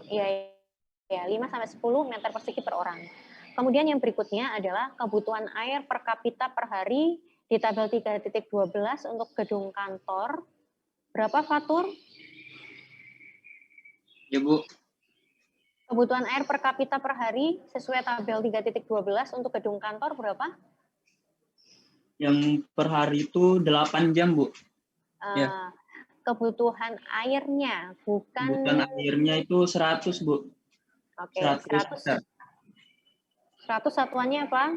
Iya, 5 sampai 10 meter persegi per orang. Kemudian yang berikutnya adalah kebutuhan air per kapita per hari di tabel 3.12 untuk gedung kantor. Berapa Fatur? Ya Bu. Kebutuhan air per kapita per hari sesuai tabel 3.12 untuk gedung kantor berapa? Yang per hari itu 8 jam Bu. Ya. Kebutuhan airnya, bukan... Kebutuhan airnya itu 100 Bu. Oke, 100 satuannya apa?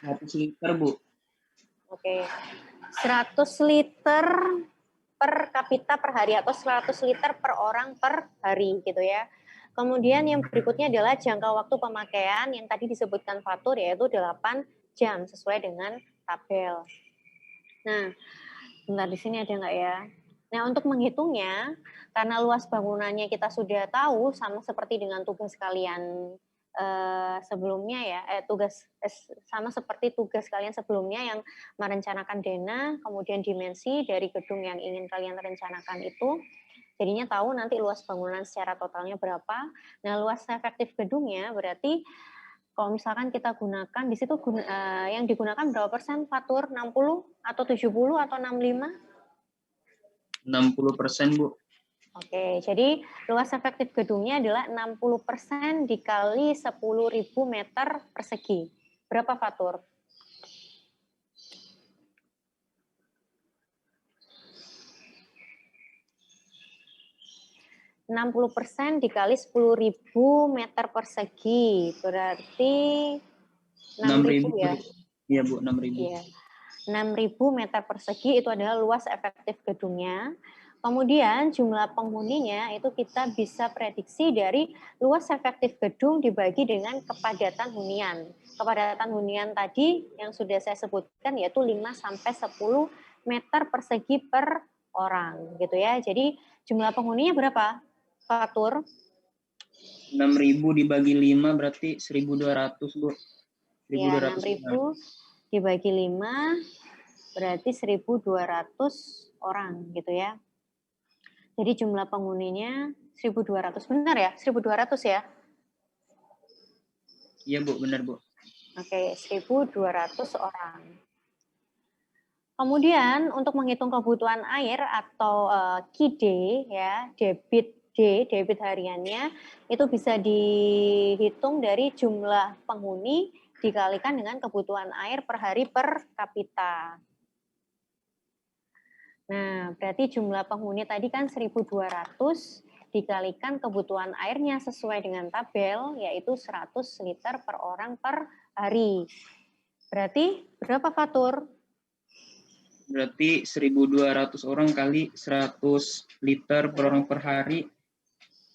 100 liter Bu. Oke, 100 liter per kapita per hari atau 100 liter per orang per hari gitu ya. Kemudian yang berikutnya adalah jangka waktu pemakaian yang tadi disebutkan Fatur yaitu 8 jam sesuai dengan tabel. Nah, bentar di sini ada nggak ya? Nah, untuk menghitungnya, karena luas bangunannya kita sudah tahu, sama seperti dengan tugas kalian sebelumnya ya, sama seperti tugas kalian sebelumnya yang merencanakan denah, kemudian dimensi dari gedung yang ingin kalian rencanakan itu, jadinya tahu nanti luas bangunan secara totalnya berapa. Nah, luas efektif gedungnya berarti kalau misalkan kita gunakan, di situ yang digunakan berapa persen, Fatur? 60 atau 70 atau 65? 60% Bu. Oke, jadi luas efektif gedungnya adalah 60% dikali 10.000 meter persegi. Berapa Fatur? %60 dikali 10.000 meter persegi. Berarti 6.000 ya? Iya Bu, 6.000. Iya. 6.000 meter persegi itu adalah luas efektif gedungnya. Kemudian jumlah penghuninya itu kita bisa prediksi dari luas efektif gedung dibagi dengan kepadatan hunian. Kepadatan hunian tadi yang sudah saya sebutkan yaitu 5 sampai 10 meter persegi per orang gitu ya. Jadi jumlah penghuninya berapa? Fatur? 6.000 dibagi 5 berarti 1.200 Bu. 1.200. Ya, 6.000 dibagi 5 berarti 1.200 orang gitu ya. Jadi jumlah penghuninya 1.200, benar ya? 1.200 ya? Iya Bu, benar Bu. Oke, 1.200 orang. Kemudian untuk menghitung kebutuhan air atau KID ya, debit hariannya itu bisa dihitung dari jumlah penghuni dikalikan dengan kebutuhan air per hari per kapita. Nah, berarti jumlah penghuni tadi kan 1.200 dikalikan kebutuhan airnya sesuai dengan tabel, yaitu 100 liter per orang per hari. Berarti berapa Fatur? Berarti 1.200 orang kali 100 liter per orang per hari,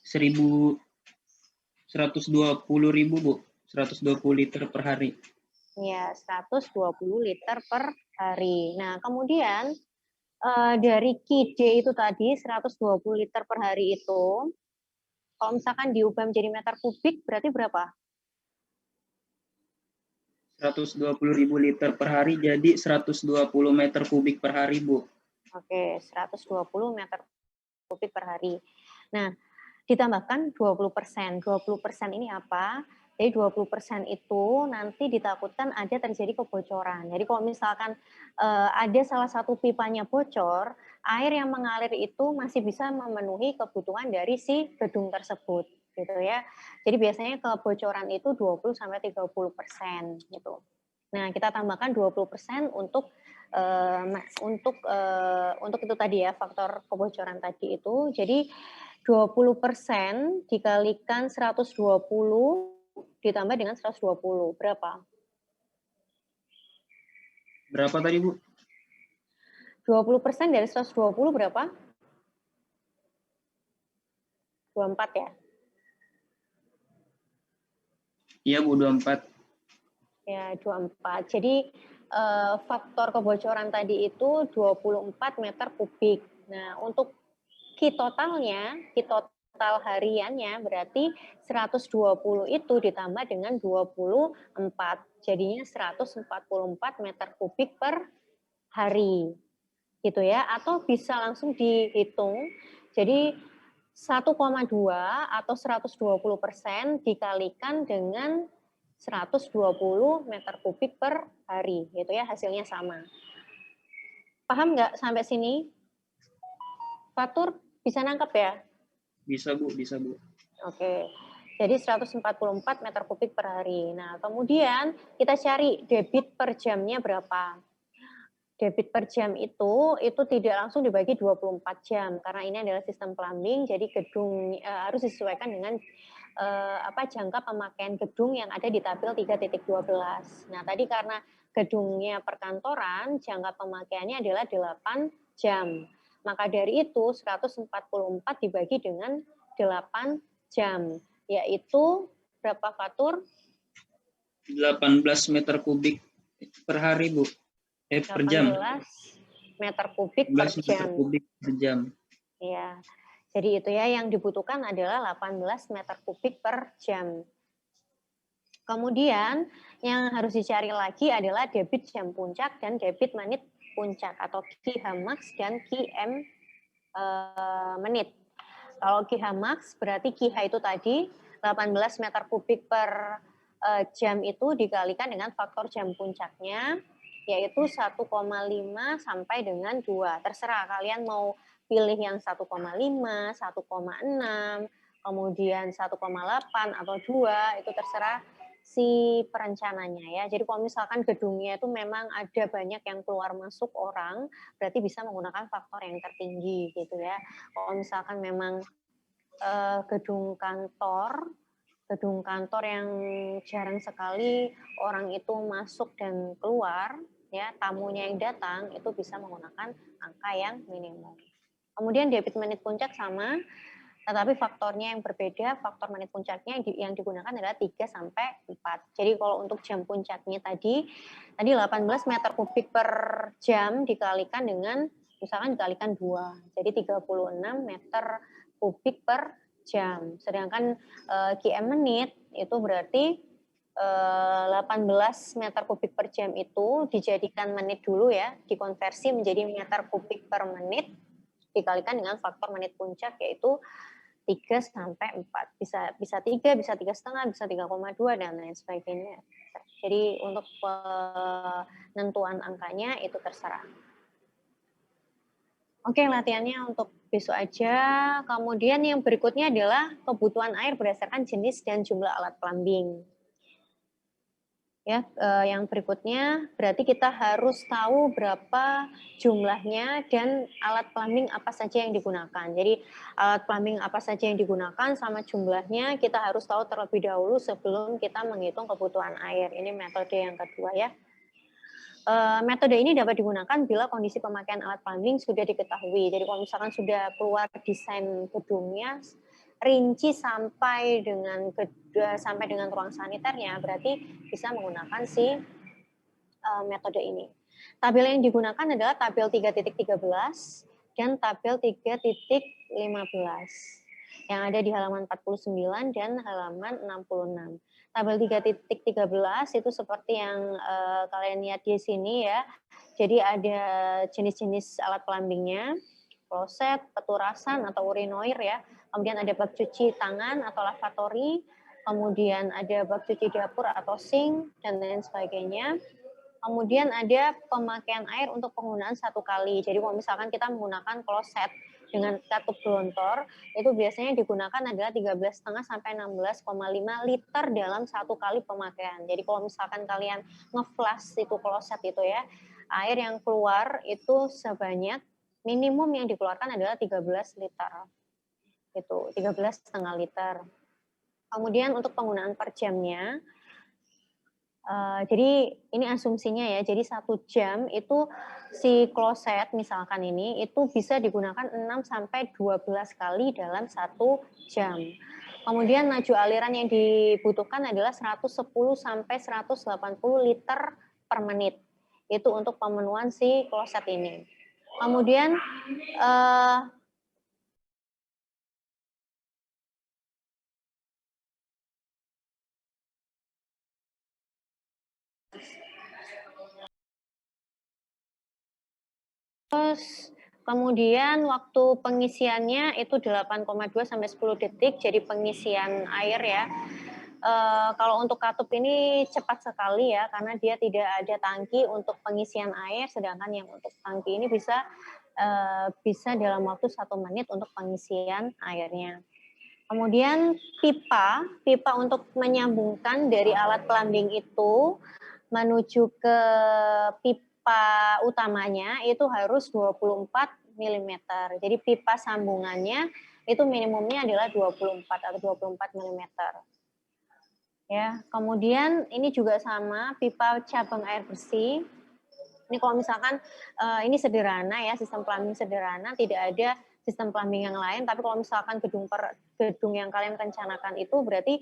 120.000 Bu, 120 liter per hari. Ya, 120 liter per hari. Nah, kemudian dari KID itu tadi 120 liter per hari itu, kalau misalkan diubah menjadi meter kubik berarti berapa? 120.000 liter per hari jadi 120 meter kubik per hari, Bu. Oke, 120 meter kubik per hari. Nah, ditambahkan 20%. 20% ini apa? Jadi 20% itu nanti ditakutkan ada terjadi kebocoran. Jadi kalau misalkan ada salah satu pipanya bocor, air yang mengalir itu masih bisa memenuhi kebutuhan dari si gedung tersebut, gitu ya. Jadi biasanya kebocoran itu 20-30% gitu. Nah, kita tambahkan 20% untuk itu tadi ya, faktor kebocoran tadi itu. Jadi 20% dikalikan 120 ditambah dengan 120, berapa? Berapa tadi, Bu? 20% dari 120 berapa? 24 ya? Iya, Bu, 24. Ya, 24. Jadi faktor kebocoran tadi itu 24 meter kubik. Nah, untuk Ki totalnya, Ki total hariannya berarti 120 itu ditambah dengan 24. Jadinya 144 meter kubik per hari. Gitu ya. Atau bisa langsung dihitung. Jadi 1,2 atau 120% dikalikan dengan 120 meter kubik per hari. Gitu ya, hasilnya sama. Paham nggak sampai sini? Fatur? Bisa nangkep ya? Bisa, Bu, bisa, Bu. Oke. Jadi 144 meter kubik per hari. Nah, kemudian kita cari debit per jamnya berapa. Debit per jam itu tidak langsung dibagi 24 jam karena ini adalah sistem plumbing, jadi gedung harus disesuaikan dengan jangka pemakaian gedung yang ada di tabel 3.12. Nah, tadi karena gedungnya perkantoran, jangka pemakaiannya adalah 8 jam. Maka dari itu 144 dibagi dengan 8 jam, yaitu berapa, Fatur? 18 meter kubik per hari, Bu. Per jam. 18 meter kubik per 18 meter jam. kubik per jam. Ya. Jadi itu ya yang dibutuhkan adalah 18 meter kubik per jam. Kemudian yang harus dicari lagi adalah debit jam puncak dan debit menit puncak atau QH-max dan QM menit. Kalau QH-max berarti QH itu tadi 18 meter kubik per jam itu dikalikan dengan faktor jam puncaknya yaitu 1,5 sampai dengan 2. Terserah kalian mau pilih yang 1,5, 1,6, kemudian 1,8 atau 2, itu terserah si perencananya ya. Jadi kalau misalkan gedungnya itu memang ada banyak yang keluar masuk orang, berarti bisa menggunakan faktor yang tertinggi gitu ya. Kalau misalkan memang gedung kantor yang jarang sekali orang itu masuk dan keluar, ya tamunya yang datang itu bisa menggunakan angka yang minimum. Kemudian debit menit puncak sama, tetapi faktornya yang berbeda, faktor menit puncaknya yang digunakan adalah 3 sampai 4. Jadi kalau untuk jam puncaknya tadi 18 meter kubik per jam dikalikan dengan misalkan dikalikan 2. Jadi 36 meter kubik per jam. Sedangkan QM menit itu berarti 18 meter kubik per jam itu dijadikan menit dulu ya, dikonversi menjadi meter kubik per menit dikalikan dengan faktor menit puncak yaitu 3 sampai 4. Bisa 3, bisa 3,5, bisa 3,2 dan lain sebagainya. Jadi untuk penentuan angkanya itu terserah. Oke, latihannya untuk besok aja. Kemudian yang berikutnya adalah kebutuhan air berdasarkan jenis dan jumlah alat plumbing. Ya, yang berikutnya berarti kita harus tahu berapa jumlahnya dan alat plumbing apa saja yang digunakan. Jadi alat plumbing apa saja yang digunakan sama jumlahnya kita harus tahu terlebih dahulu sebelum kita menghitung kebutuhan air. Ini metode yang kedua ya. Metode ini dapat digunakan bila kondisi pemakaian alat plumbing sudah diketahui. Jadi kalau misalkan sudah keluar desain gedungnya, rinci sampai dengan ruang saniternya, berarti bisa menggunakan si metode ini. Tabel yang digunakan adalah tabel 3.13 dan tabel 3.15 yang ada di halaman 49 dan halaman 66. Tabel 3.13 itu seperti yang kalian lihat di sini ya. Jadi ada jenis-jenis alat plumbingnya, kloset, peturasan atau urinoir ya. Kemudian ada bak cuci tangan atau lavatory, kemudian ada bak cuci dapur atau sink dan lain sebagainya. Kemudian ada pemakaian air untuk penggunaan satu kali. Jadi kalau misalkan kita menggunakan kloset dengan katup gelontor, itu biasanya digunakan adalah 13,5 sampai 16,5 liter dalam satu kali pemakaian. Jadi kalau misalkan kalian nge-flush itu kloset itu ya, air yang keluar itu sebanyak minimum yang dikeluarkan adalah 13 liter. Itu 13,5 liter. Kemudian untuk penggunaan per jamnya, jadi ini asumsinya ya, jadi 1 jam itu si kloset misalkan ini, itu bisa digunakan 6 sampai 12 kali dalam 1 jam. Kemudian laju aliran yang dibutuhkan adalah 110 sampai 180 liter per menit. Itu untuk pemenuhan si kloset ini. Kemudian kemudian waktu pengisiannya itu 8,2 sampai 10 detik, jadi pengisian air ya. Kalau untuk katup ini cepat sekali ya, karena dia tidak ada tangki untuk pengisian air, sedangkan yang untuk tangki ini bisa dalam waktu 1 menit untuk pengisian airnya. Kemudian pipa untuk menyambungkan dari alat plumbing itu menuju ke pipa utamanya itu harus 24 mm. Jadi pipa sambungannya itu minimumnya adalah 24 atau 24 mm. Ya, kemudian ini juga sama pipa cabang air bersih. Ini kalau misalkan ini sederhana ya, sistem plumbing sederhana, tidak ada sistem plumbing yang lain, tapi kalau misalkan gedung yang kalian rencanakan itu berarti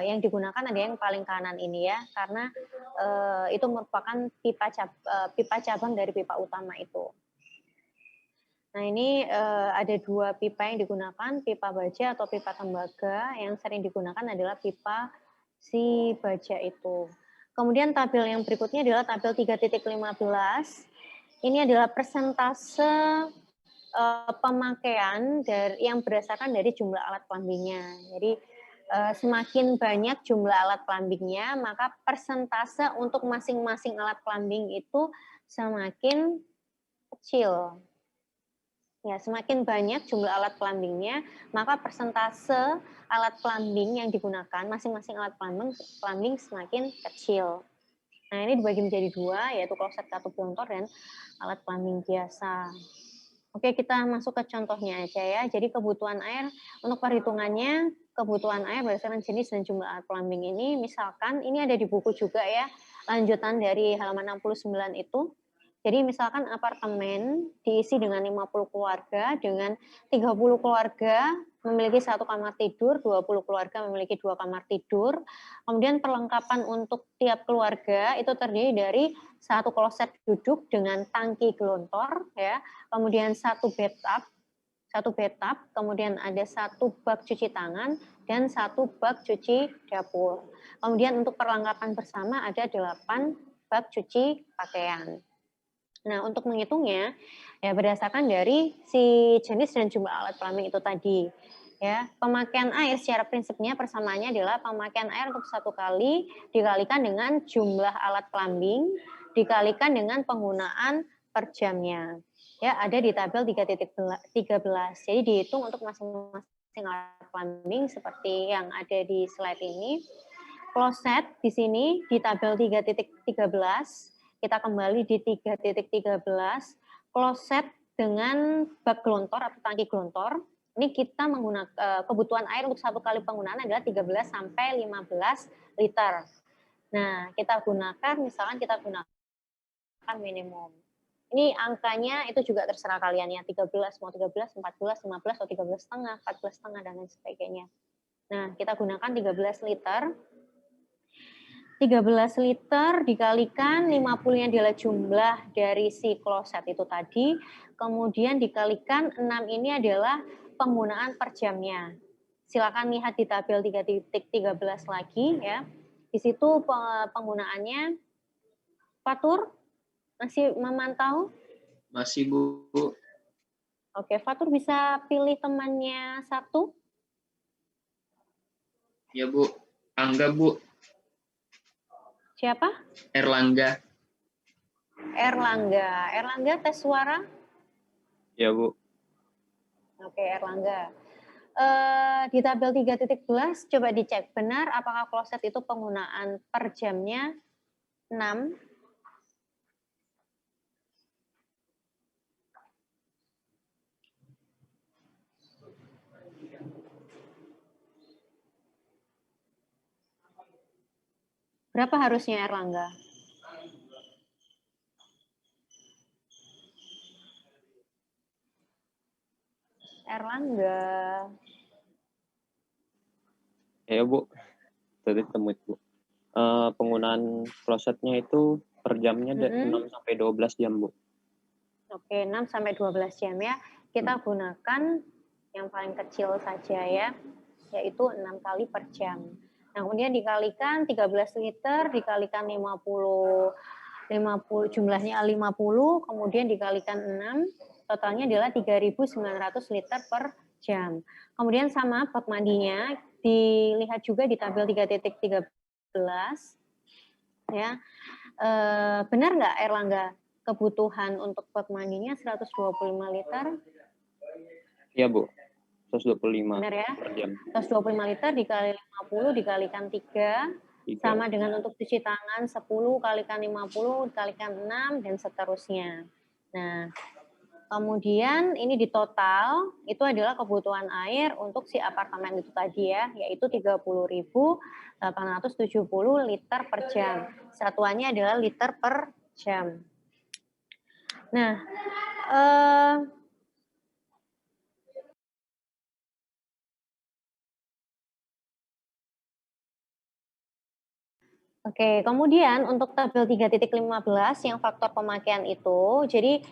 yang digunakan ada yang paling kanan ini ya, karena itu merupakan pipa cabang dari pipa utama itu. Nah ini ada 2 pipa yang digunakan, pipa baja atau pipa tembaga. Yang sering digunakan adalah pipa si baja itu. Kemudian tabel yang berikutnya adalah tabel 3.15. Ini adalah persentase pemakaian yang berdasarkan dari jumlah alat plumbingnya. Jadi semakin banyak jumlah alat plumbingnya, maka persentase untuk masing-masing alat plumbing itu semakin kecil. Ya, semakin banyak jumlah alat plumbingnya, maka persentase alat plumbing yang digunakan, masing-masing alat plumbing semakin kecil. Nah, ini dibagi menjadi 2, yaitu kloset katup gelontor dan alat plumbing biasa. Oke, kita masuk ke contohnya aja ya. Jadi kebutuhan air, untuk perhitungannya, kebutuhan air berdasarkan jenis dan jumlah alat plumbing ini, misalkan, ini ada di buku juga ya, lanjutan dari halaman 69 itu. Jadi misalkan apartemen diisi dengan 50 keluarga, dengan 30 keluarga memiliki 1 kamar tidur, 20 keluarga memiliki 2 kamar tidur. Kemudian perlengkapan untuk tiap keluarga itu terdiri dari 1 kloset duduk dengan tangki gelontor, ya, kemudian 1 bathtub, kemudian ada 1 bak cuci tangan, dan 1 bak cuci dapur. Kemudian untuk perlengkapan bersama ada 8 bak cuci pakaian. Nah, untuk menghitungnya ya berdasarkan dari si jenis dan jumlah alat plumbing itu tadi. Ya, pemakaian air secara prinsipnya persamaannya adalah pemakaian air untuk 1 kali dikalikan dengan jumlah alat plumbing dikalikan dengan penggunaan per jamnya. Ya, ada di tabel 3.13. Jadi dihitung untuk masing-masing alat plumbing seperti yang ada di slide ini. Kloset di sini di tabel 3.13. Kita kembali di 3.13, kloset dengan bak gelontor atau tangki gelontor. Ini kita menggunakan kebutuhan air untuk 1 kali penggunaan adalah 13 sampai 15 liter. Nah, kita gunakan minimum. Ini angkanya itu juga terserah kalian ya, 13, mau 13, 14, 15, atau 13,5, 14,5, dan lain sebagainya. Nah, kita gunakan 13 liter. 13 liter dikalikan 50-nya adalah jumlah dari si kloset itu tadi, kemudian dikalikan 6 ini adalah penggunaan per jamnya. Silakan lihat di tabel 3.13 lagi ya. Di situ penggunaannya, Fatur masih memantau? Masih, Bu. Oke, Fatur bisa pilih temannya satu. Ya, Bu. Angga, Bu. Siapa? Erlangga. Erlangga. Erlangga tes suara. Ya, Bu. Oke, Erlangga. Di tabel 3.11 coba dicek benar apakah kloset itu penggunaan per jamnya 6. Berapa harusnya Erlangga? Erlangga. Ya, Bu. Tadi ketemu itu, Bu. Penggunaan klosetnya itu per jamnya 6 sampai 12 jam, Bu. Oke, 6 sampai 12 jam ya. Kita gunakan yang paling kecil saja ya, yaitu 6 kali per jam. Nah, kemudian dikalikan 13 liter, dikalikan 50 jumlahnya 50, kemudian dikalikan 6, totalnya adalah 3.900 liter per jam. Kemudian sama bak mandinya, dilihat juga di tabel 3.13 ya. Benar nggak Erlangga? Kebutuhan untuk bak mandinya 125 liter. Iya, Bu. 125 Benar ya? per jam. 125 liter dikali 50 dikalikan 3, sama dengan untuk cuci tangan 10 kalikan 50 dikalikan 6 dan seterusnya. Nah, kemudian ini di total itu adalah kebutuhan air untuk si apartemen itu tadi ya, yaitu 30.870 liter per jam. Satuannya adalah liter per jam. Nah, oke, kemudian untuk tabel 3.15 yang faktor pemakaian itu, jadi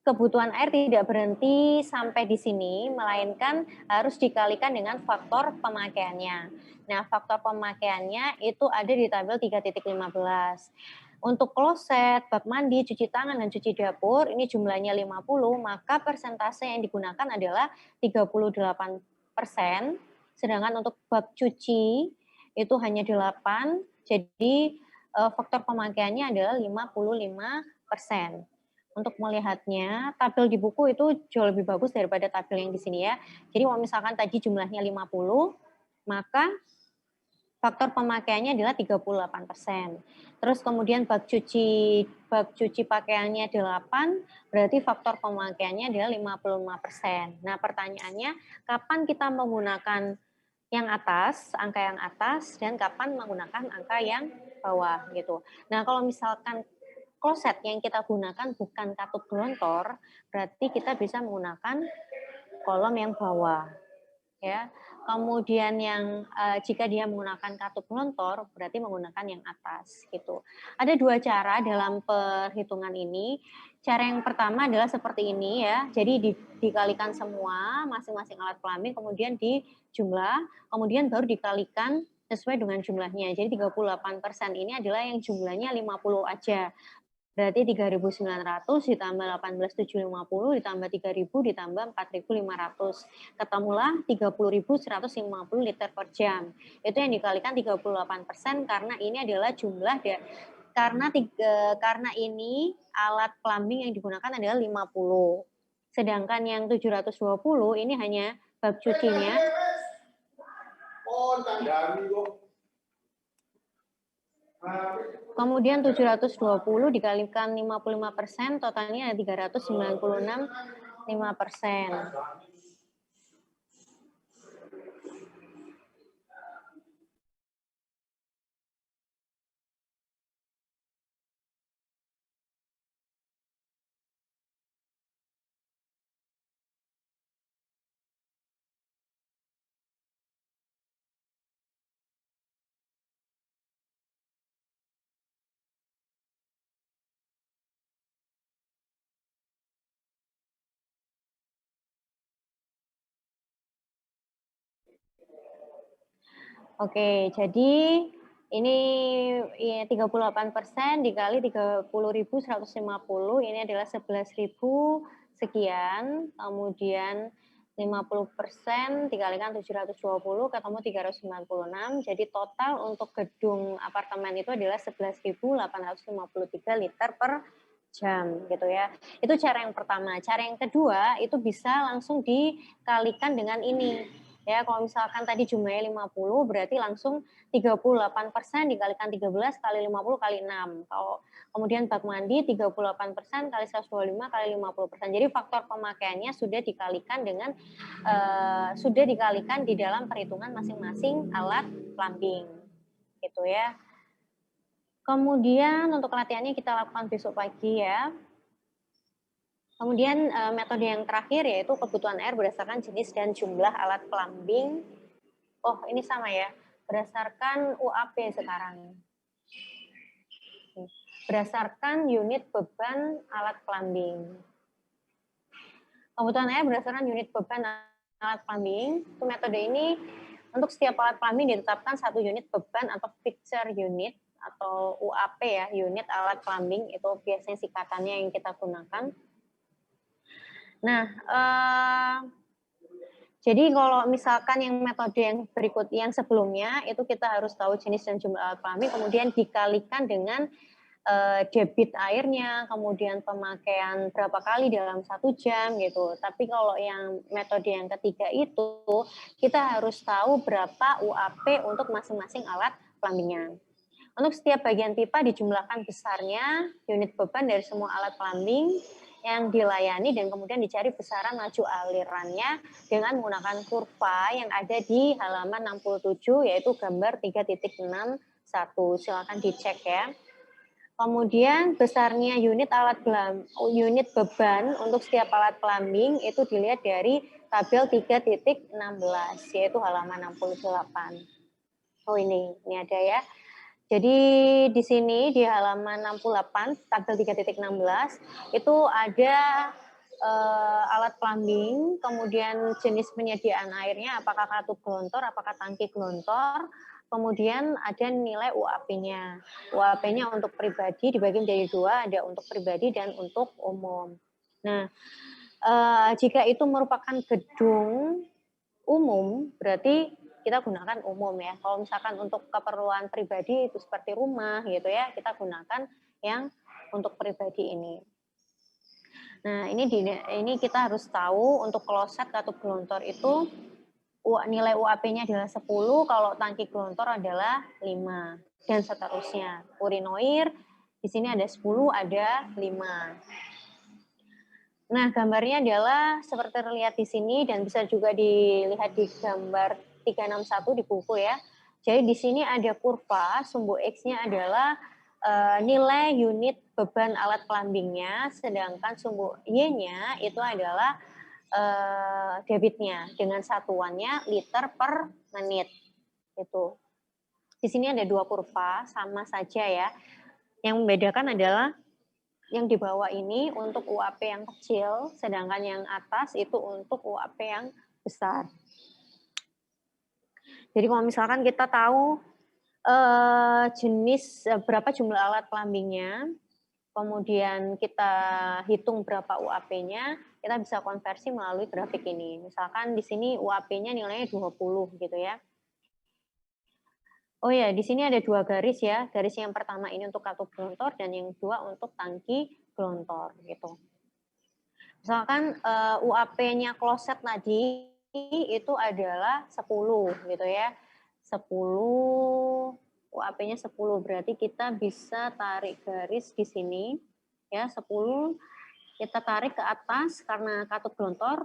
kebutuhan air tidak berhenti sampai di sini, melainkan harus dikalikan dengan faktor pemakaiannya. Nah, faktor pemakaiannya itu ada di tabel 3.15. Untuk kloset, bak mandi, cuci tangan, dan cuci dapur, ini jumlahnya 50, maka persentase yang digunakan adalah 38%, sedangkan untuk bak cuci itu hanya 8, jadi faktor pemakaiannya adalah 55%. Untuk melihatnya, tabel di buku itu jauh lebih bagus daripada tabel yang di sini ya. Jadi kalau misalkan tadi jumlahnya 50, maka faktor pemakaiannya adalah 38%. Terus kemudian bak cuci pakaiannya 8, berarti faktor pemakaiannya adalah 55%. Nah, pertanyaannya, kapan kita menggunakan yang atas, angka yang atas, dan kapan menggunakan angka yang bawah gitu. Nah, kalau misalkan kloset yang kita gunakan bukan katup gelontor, berarti kita bisa menggunakan kolom yang bawah. Ya. Kemudian yang jika dia menggunakan katup gelontor, berarti menggunakan yang atas gitu. Ada dua cara dalam perhitungan ini. Cara yang pertama adalah seperti ini ya. Jadi dikalikan semua masing-masing alat kelamin, kemudian dijumlah, kemudian baru dikalikan sesuai dengan jumlahnya. Jadi 38% ini adalah yang jumlahnya 50 aja. Berarti 3.900 ditambah 18.750 ditambah 3.000 ditambah 4.500. Ketemulah 30.150 liter per jam. Itu yang dikalikan 38% karena ini adalah jumlah karena ini alat plumbing yang digunakan adalah 50. Sedangkan yang 720 ini hanya bak cucinya. Kemudian 720 dikalikan 55%, totalnya ada 396,5%. Oke, jadi ini 38% dikali 30.150, ini adalah 11.000 sekian, kemudian 50% dikalikan 720 ketemu 396, jadi total untuk gedung apartemen itu adalah 11.853 liter per jam gitu ya. Itu cara yang pertama. Cara yang kedua itu bisa langsung dikalikan dengan ini. Ya, kalau misalkan tadi jumlahnya 50, berarti langsung 38% dikalikan 13 kali 50 kali 6. Kalau kemudian bak mandi 38% kali 125 kali 50%. Jadi faktor pemakaiannya sudah dikalikan dengan sudah dikalikan di dalam perhitungan masing-masing alat plumbing. Gitu ya. Kemudian untuk latihannya kita lakukan besok pagi ya. Kemudian metode yang terakhir yaitu kebutuhan air berdasarkan jenis dan jumlah alat plumbing. Oh, ini sama ya. Berdasarkan UAP sekarang. Berdasarkan unit beban alat plumbing. Kebutuhan air berdasarkan unit beban alat plumbing. Itu metode ini untuk setiap alat plumbing ditetapkan 1 unit beban atau fixture unit atau UAP ya, unit alat plumbing itu biasanya singkatannya yang kita gunakan. Nah, jadi kalau misalkan yang metode yang berikut yang sebelumnya itu kita harus tahu jenis dan jumlah alat plumbing, kemudian dikalikan dengan debit airnya, kemudian pemakaian berapa kali dalam 1 jam gitu. Tapi kalau yang metode yang ketiga itu kita harus tahu berapa UAP untuk masing-masing alat plumbingnya. Untuk setiap bagian pipa dijumlahkan besarnya unit beban dari semua alat plumbing yang dilayani dan kemudian dicari besaran laju alirannya dengan menggunakan kurva yang ada di halaman 67 yaitu gambar 3.61. Silakan dicek ya. Kemudian besarnya unit beban untuk setiap alat plumbing itu dilihat dari tabel 3.16 yaitu halaman 68. Oh ini ada ya. Jadi di sini di halaman 68 tabel 3.16 itu ada alat plumbing, kemudian jenis penyediaan airnya apakah katup gelontor, apakah tangki gelontor, kemudian ada nilai UAP-nya. UAP-nya untuk pribadi dibagi menjadi 2, ada untuk pribadi dan untuk umum. Nah, jika itu merupakan gedung umum, berarti kita gunakan umum ya. Kalau misalkan untuk keperluan pribadi itu seperti rumah gitu ya, kita gunakan yang untuk pribadi ini. Nah, ini kita harus tahu untuk kloset katup gelontor itu nilai UAP-nya adalah 10, kalau tangki gelontor adalah 5 dan seterusnya. Urinoir di sini ada 10, ada 5. Nah, gambarnya adalah seperti terlihat di sini dan bisa juga dilihat di gambar 361 di buku ya. Jadi di sini ada kurva, sumbu X-nya adalah nilai unit beban alat plumbingnya, sedangkan sumbu Y-nya itu adalah debitnya dengan satuannya liter per menit. Itu. Di sini ada 2 kurva, sama saja ya. Yang membedakan adalah yang di bawah ini untuk UAP yang kecil, sedangkan yang atas itu untuk UAP yang besar. Jadi kalau misalkan kita tahu berapa jumlah alat plumbingnya, kemudian kita hitung berapa UAP-nya, kita bisa konversi melalui grafik ini. Misalkan di sini UAP-nya nilainya 20 gitu ya. Oh ya, di sini ada 2 garis ya. Garis yang pertama ini untuk katup gelontor dan yang kedua untuk tangki gelontor gitu. Misalkan UAP-nya kloset tadi itu adalah 10 gitu ya. 10 UAP-nya 10 berarti kita bisa tarik garis di sini ya 10 kita tarik ke atas karena katup gelontor.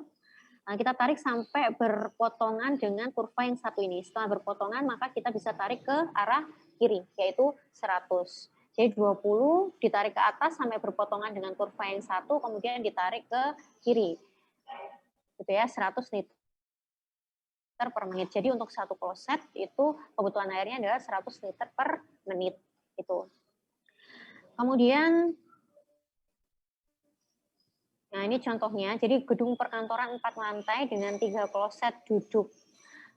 Nah, kita tarik sampai berpotongan dengan kurva yang satu ini. Setelah berpotongan, maka kita bisa tarik ke arah kiri, yaitu 100. Jadi 20 ditarik ke atas sampai berpotongan dengan kurva yang satu, kemudian ditarik ke kiri. Gitu ya, 100 liter per menit. Jadi untuk satu kloset itu kebutuhan airnya adalah 100 liter per menit. Itu. Kemudian nah, ini contohnya. Jadi gedung perkantoran 4 lantai dengan 3 kloset duduk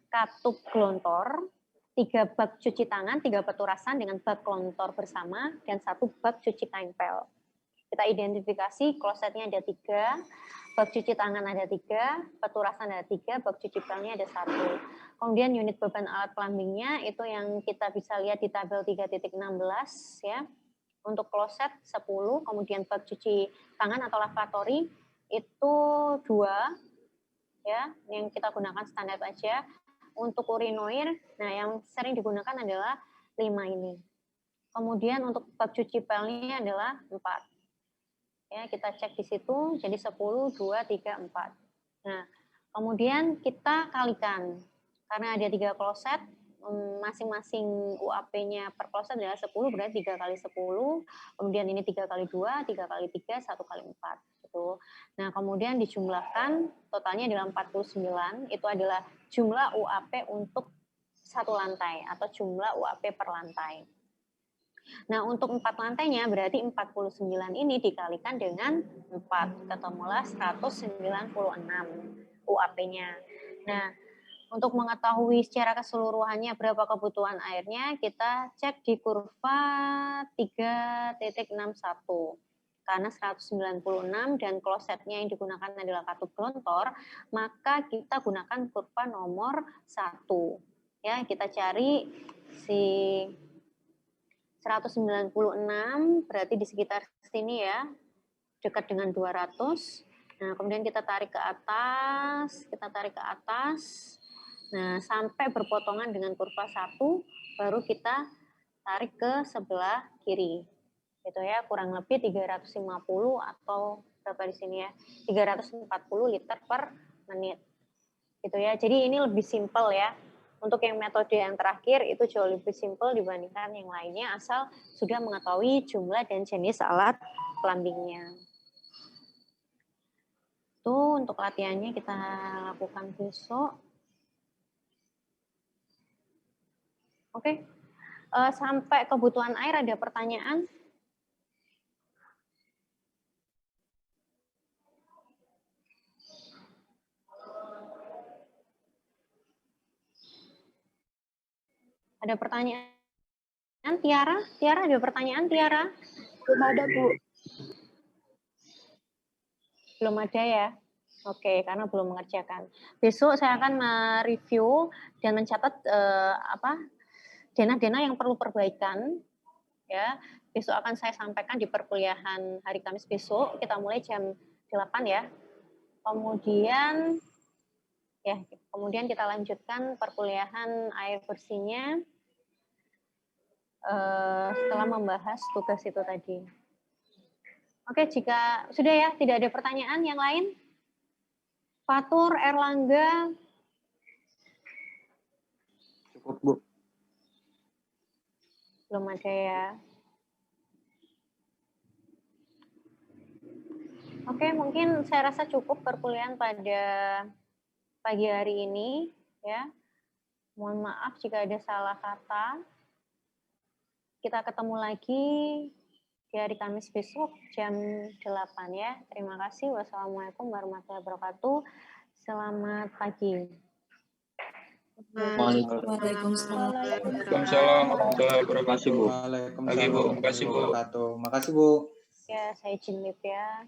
katup gelontor. 3 bak cuci tangan, 3 peturasan dengan bak kelontor bersama, dan 1 bak cuci kain pel. Kita identifikasi klosetnya ada 3, bak cuci tangan ada 3, peturasan ada 3, bak cuci pelnya ada 1. Kemudian unit beban alat plumbingnya itu yang kita bisa lihat di tabel 3.16 ya. Untuk kloset 10, kemudian bak cuci tangan atau lavatory itu 2 ya, yang kita gunakan standar aja. Untuk urinoir, nah yang sering digunakan adalah 5 ini. Kemudian untuk bak cuci pelnya adalah 4. Ya, kita cek di situ, jadi 10, 2, 3, 4. Nah, kemudian kita kalikan. Karena ada 3 kloset, masing-masing UAP-nya per kloset adalah 10, berarti 3 kali 10. Kemudian ini 3 kali 2, 3 kali 3, 1 kali 4. Gitu. Nah, kemudian dijumlahkan, totalnya adalah 49. Itu adalah jumlah UAP untuk satu lantai, atau jumlah UAP per lantai. Nah, untuk 4 lantainya berarti 49 ini dikalikan dengan 4. Ketemulah 196 UAP-nya. Nah, untuk mengetahui secara keseluruhannya berapa kebutuhan airnya, kita cek di kurva 3.61. Karena 196 dan klosetnya yang digunakan adalah katup gelontor, maka kita gunakan kurva nomor 1. Ya, kita cari si 196 berarti di sekitar sini ya, dekat dengan 200. Nah, kemudian kita tarik ke atas, Nah, sampai berpotongan dengan kurva 1, baru kita tarik ke sebelah kiri. Gitu ya, kurang lebih 350 atau berapa di sini ya? 340 liter per menit. Gitu ya. Jadi ini lebih simpel ya. Untuk yang metode yang terakhir itu jauh lebih simpel dibandingkan yang lainnya, asal sudah mengetahui jumlah dan jenis alat plumbingnya. Itu untuk latihannya kita lakukan besok. Oke. Sampai kebutuhan air ada pertanyaan? Ada pertanyaan? Tiara ada pertanyaan, Tiara? Belum ada, Bu. Belum ada ya? Oke, karena belum mengerjakan. Besok saya akan mereview dan mencatat denah-denah yang perlu perbaikan. Ya, besok akan saya sampaikan di perkuliahan hari Kamis besok. Kita mulai jam 8 ya. Kemudian kita lanjutkan perkuliahan air bersihnya setelah membahas tugas itu tadi. Oke, jika sudah ya, tidak ada pertanyaan yang lain? Fatur, Erlangga? Cukup, Bu. Belum ada ya. Oke, mungkin saya rasa cukup perkuliahan pada pagi hari ini. Ya. Mohon maaf jika ada salah kata. Kita ketemu lagi di hari Kamis besok jam 8 ya. Terima kasih. Wassalamualaikum warahmatullahi wabarakatuh. Selamat pagi. Waalaikumsalam. Waalaikumsalam warahmatullahi wabarakatuh. Bu. Pagi, Bu. Makasih, Bu. Makasih, Bu. Ya, saya izin live ya.